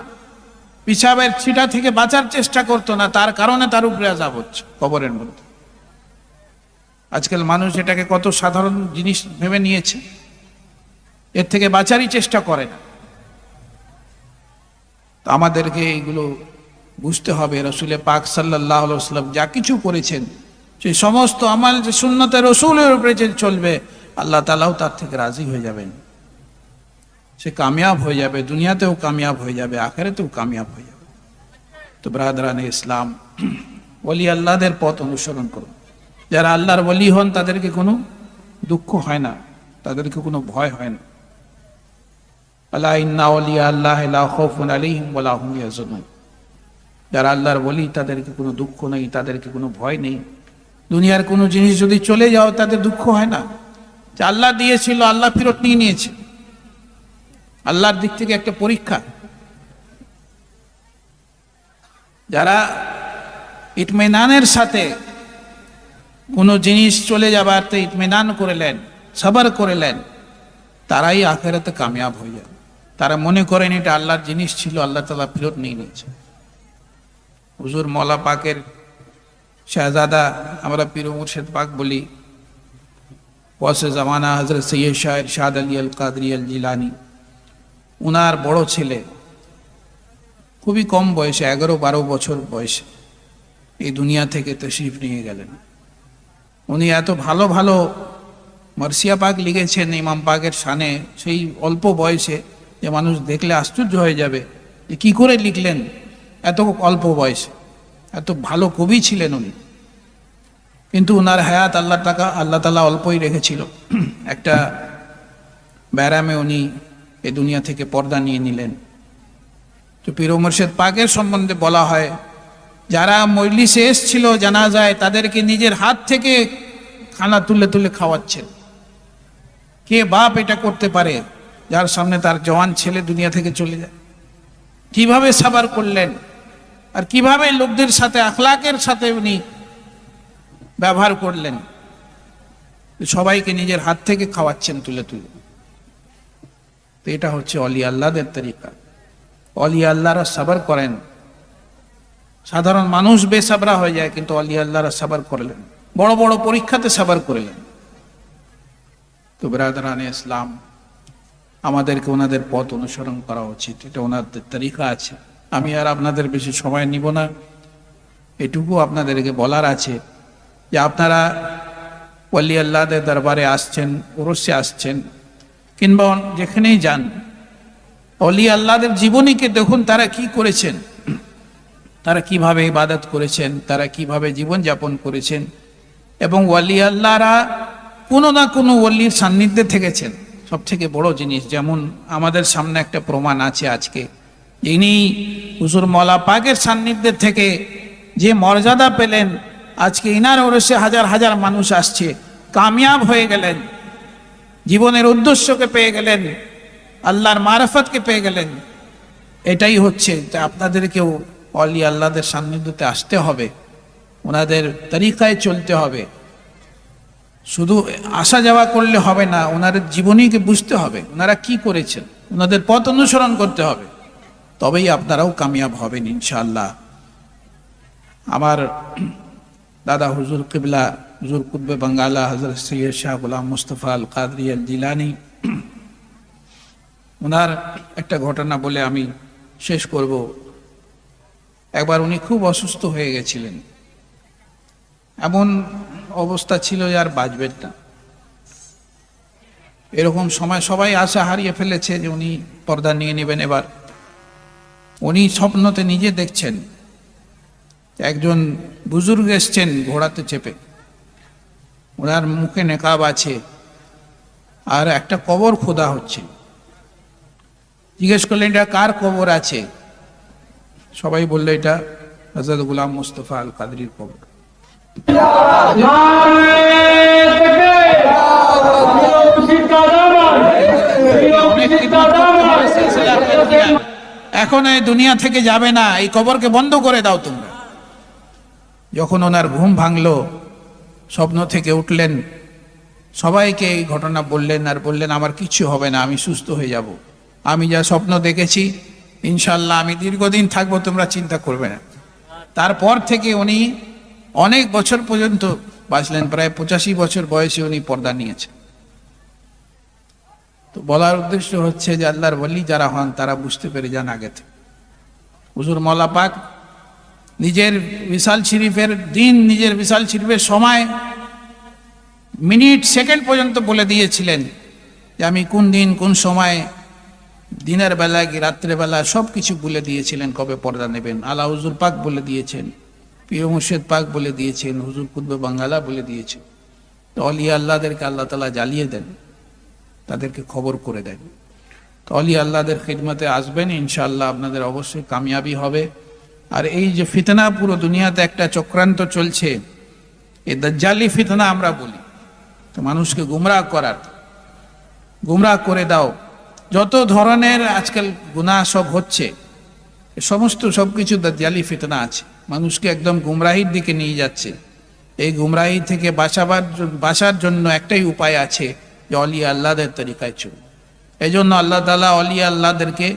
পিছাবের ছিটা থেকে বাঁচার চেষ্টা করতো না, তার কারণে তার উপরে আযাব হচ্ছে কবরের মধ্যে। আজকাল মানুষ এটাকে কত সাধারণ জিনিস ভেবে নিয়েছে, এর থেকে বাঁচারই চেষ্টা করে না। তো আমাদেরকে এইগুলো বুঝতে হবে। রাসূল পাক সাল্লাল্লাহু আলাইহি ওয়াসাল্লাম যা কিছু করেছেন, সেই সমস্ত আমাল যে সুন্নতে রাসূলের উপরে যে চলবে, আল্লাহ তাআলাও তার থেকে রাজি হয়ে যাবেন। সে কামিয়াব হয়ে যাবে, দুনিয়াতেও কামিয়াব হয়ে যাবে, আখিরাতেও কামিয়াব হয়ে যাবে। তো ব্রাদারানে ইসলাম, ওলি আল্লাহদের পথ অনুসরণ করুন। যারা আল্লাহর ওলি হন তাদেরকে কোনো দুঃখ হয় না, তাদেরকে কোনো ভয় হয় না। আলা ইন্না ওলিয়া আল্লাহ লা খাউফুন আলাইহিম ওয়া লা হুম ইয়াহজানুন। যারা আল্লাহর ওলি তাদেরকে কোনো দুঃখ নেই, তাদেরকে কোনো ভয় নেই। দুনিয়ার কোনো জিনিস যদি চলে যাও তাদের দুঃখ হয় না, যে আল্লাহ দিয়েছিল আল্লাহ ফেরত নিয়ে নিয়েছে। আল্লাহর দিক থেকে একটা পরীক্ষা। যারা ইতমিনানের সাথে কোনো জিনিস চলে যাবারতে ইতমিনান করলেন, সবর করলেন, তারাই আখিরাতে কামিয়াব হয়ে যাবে। তারা মনে করেন এটা আল্লাহর জিনিস ছিল, আল্লাহ তাআলা ফেরত নিয়ে নিয়েছে। হুজুর মওলা পাকের শাহজাদা, আমরা পীর মুর্শিদ পাক বলি, ওয়াসে জামানা হযরত সৈয়দ শাহ ইরশাদ আলী আল কাদরি আল জিলানী, উনার বড় ছেলে খুবই কম বয়সে, 11-12 বছর বয়সে এই দুনিয়া থেকে তশরিফ নিয়ে গেলেন। উনি এত ভালো ভালো মার্সিয়া পাক লিখেছেন ইমাম পাকের শানে, সেই অল্প বয়সে, যে মানুষ দেখলে আশ্চর্য হয়ে যাবে যে কি করে লিখলেন এত অল্প বয়সে। এত ভালো কবি ছিলেন উনি, কিন্তু ওনার হায়াত আল্লাহ তাআলা অল্পই রেখেছিল। একটা ব্যারামে উনি এই দুনিয়া থেকে পর্দা নিয়ে নিলেন। তো পীর মুর্শিদ পাকের সম্বন্ধে বলা হয়, যারা মজলিসে এসেছিল জানাজায়, তাদেরকে নিজের হাত থেকে খানা তুলে তুলে খাওয়াচ্ছেন। কে বাপ এটা করতে পারে যার সামনে তার জওয়ান ছেলে দুনিয়া থেকে চলে যায়? কিভাবে সাবার করলেন, আর কিভাবে লোকদের সাথে আখলাকের সাথে উনি ব্যবহার করলেন। সবাইকে নিজের হাত থেকে খাওয়াচ্ছেন তুলে তুলে। তো এটা হচ্ছে অলি আল্লাহদের তরিকা। অলি আল্লাহরা সাবার করেন। সাধারণ মানুষ বেসাবরা হয়ে যায়, কিন্তু অলি আল্লাহরা সাবার করলেন, বড় বড় পরীক্ষাতে সাবার করলেন। তো ব্রাদারানে ইসলাম, আমাদেরকে ওনাদের পথ অনুসরণ করা উচিত। এটা ওনাদের তরিকা আছে। আমি আর আপনাদের বেশি সময় নিব না। এটুকু আপনাদেরকে বলার আছে যে আপনারা ওলি আল্লাহদের দরবারে আসছেন, ওরসে আসছেন, কিংবা যেখানেই যান, ওলি আল্লাহদের জীবনীকে দেখুন, তারা কি করেছেন, তারা কিভাবে ইবাদত করেছেন, তারা কিভাবে জীবন যাপন করেছেন। এবং ওলি আল্লাহরা কোনো না কোনো ওলির সান্নিধ্যে থেকেছেন। সব থেকে বড় জিনিস, যেমন আমাদের সামনে একটা প্রমাণ আছে আজকে, ইনি হুজুর মওলা পাকের সান্নিধ্যে থেকে যে মর্যাদা পেলেন, আজকে ইনার ওরসে হাজার হাজার মানুষ আসছে, কামিয়াব হয়ে গেলেন, জীবনের উদ্দেশ্যকে পেয়ে গেলেন, আল্লাহর মারফতকে পেয়ে গেলেন। এটাই হচ্ছে যে আপনাদেরকেও অলি আল্লাহদের সান্নিধ্যতে আসতে হবে, ওনাদের তরিকায় চলতে হবে। শুধু আসা যাওয়া করলে হবে না, ওনাদের জীবনীকে বুঝতে হবে, ওনারা কি করেছেন, ওনাদের পথ অনুসরণ করতে হবে, তবেই আপনারাও কামিয়াব হবেন ইনশাআল্লাহ। আমার দাদা হুজুর কিবলা, হুজুর কুতবে বাঙ্গালা হযরত সৈয়দ শাহ গোলাম মুস্তাফা আল কাদরি আল জিলানী, ওনার একটা ঘটনা বলে আমি শেষ করব। একবার উনি খুব অসুস্থ হয়ে গেছিলেন, এমন অবস্থা ছিল যে আর বাঁচবেন না। এরকম সময় সবাই আশা হারিয়ে ফেলেছে যে উনি পর্দা নিয়ে নেবেন। এবার উনি স্বপ্নতে নিজে দেখছেন একজন বুজুর্গ এসছেন ঘোড়াতে চেপে, ওনার মুখে নেকাব আছে, আর একটা কবর খোদা হচ্ছে। জিজ্ঞেস করলেন এটা কার কবর আছে? সবাই বললো এটা হযরত গোলাম মুস্তাফা আল কাদরির কবর। এখন এই দুনিয়া থেকে যাবে না, এই কবরকে বন্ধ করে দাও তোমরা। যখন ওনার ঘুম ভাঙলো, স্বপ্ন থেকে উঠলেন, সবাইকে এই ঘটনা বললেন, আর বললেন আমার কিছু হবে না, আমি সুস্থ হয়ে যাব, আমি যা স্বপ্ন দেখেছি ইনশাল্লাহ আমি দীর্ঘদিন থাকবো, তোমরা চিন্তা করবে না। তারপর থেকে উনি অনেক বছর পর্যন্ত বাঁচলেন, প্রায় 85 বছর বয়সে উনি পর্দা নিয়েছেন। তো বলার উদ্দেশ্য হচ্ছে যে আল্লাহর ওলি যারা হন তারা বুঝতে পেরে যান আগে থেকে। হুজুর মওলা পাক নিজের বিশাল শরীফের দিন, নিজের বিশাল শরীফের সময়, মিনিট সেকেন্ড পর্যন্ত বলে দিয়েছিলেন যে আমি কোন দিন কোন সময় দিনের বেলা কি রাত্রে বেলা সব কিছু বলে দিয়েছিলেন কবে পর্দা নেবেন। আলা হুজুর পাক বলে দিয়েছেন, প্রিয় মুর্শিদ পাক বলে দিয়েছেন, হুজুর কুতবে বাঙ্গালা বলে দিয়েছেন। তো অলিয়া আল্লাহদেরকে আল্লাহ তাআলা জ্বালিয়ে দেন, তাদেরকে খবর করে দেন। তো অলিয়া আল্লাহদের খিদমতে আসবেন, ইনশাআল্লাহ আপনাদের অবশ্যই কামিয়াবি হবে। আর এই যে ফিতনা পুরো দুনিয়াতে একটা চক্রান্ত চলছে, এই দাজ্জালি ফিতনা আমরা বলি, তো মানুষকে গুমরাহ করার, গুমরাহ করে দাও। যত ধরনের আজকাল গুনাহ সব হচ্ছে, সমস্ত সবকিছু দাজ্জালি ফিতনা আছে, মানুষকে একদম গুমরাহির দিকে নিয়ে যাচ্ছে। এই গুমরাহি থেকে বাঁচার জন্য একটাই উপায় আছে, যে অলিয়া আল্লাহদের তরিকায় চলুন। এই জন্য আল্লাহ তাআলা অলিয়া আল্লাহদেরকে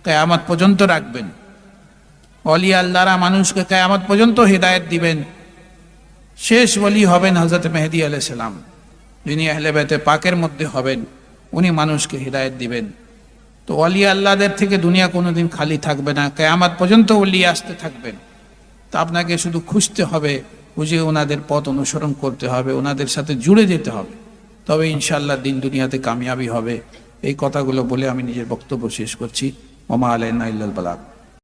কিয়ামত পর্যন্ত রাখবেন। অলিয়া আল্লাহরা মানুষকে কিয়ামত পর্যন্ত হিদায়াত দিবেন। শেষ ওলি হবেন হযরত মেহেদী আলাইহিস সালাম, যিনি আহলে বাইতে পাকের মধ্যে হবেন, উনি মানুষকে হিদায়াত দিবেন। তো ওলিয়া আল্লাহদের থেকে দুনিয়া কোনোদিন খালি থাকবে না, কিয়ামত পর্যন্ত ওলি আসতে থাকবেন। তা আপনাকে শুধু খুঁজতে হবে, বুঝে ওনাদের পথ অনুসরণ করতে হবে, ওনাদের সাথে জুড়ে যেতে হবে, তবে ইনশাআল্লাহ দিন দুনিয়াতে কামিয়াবি হবে। এই কথাগুলো বলে আমি নিজের বক্তব্য শেষ করছি। ওমা আলাইনা ইল্লাল বালাগ।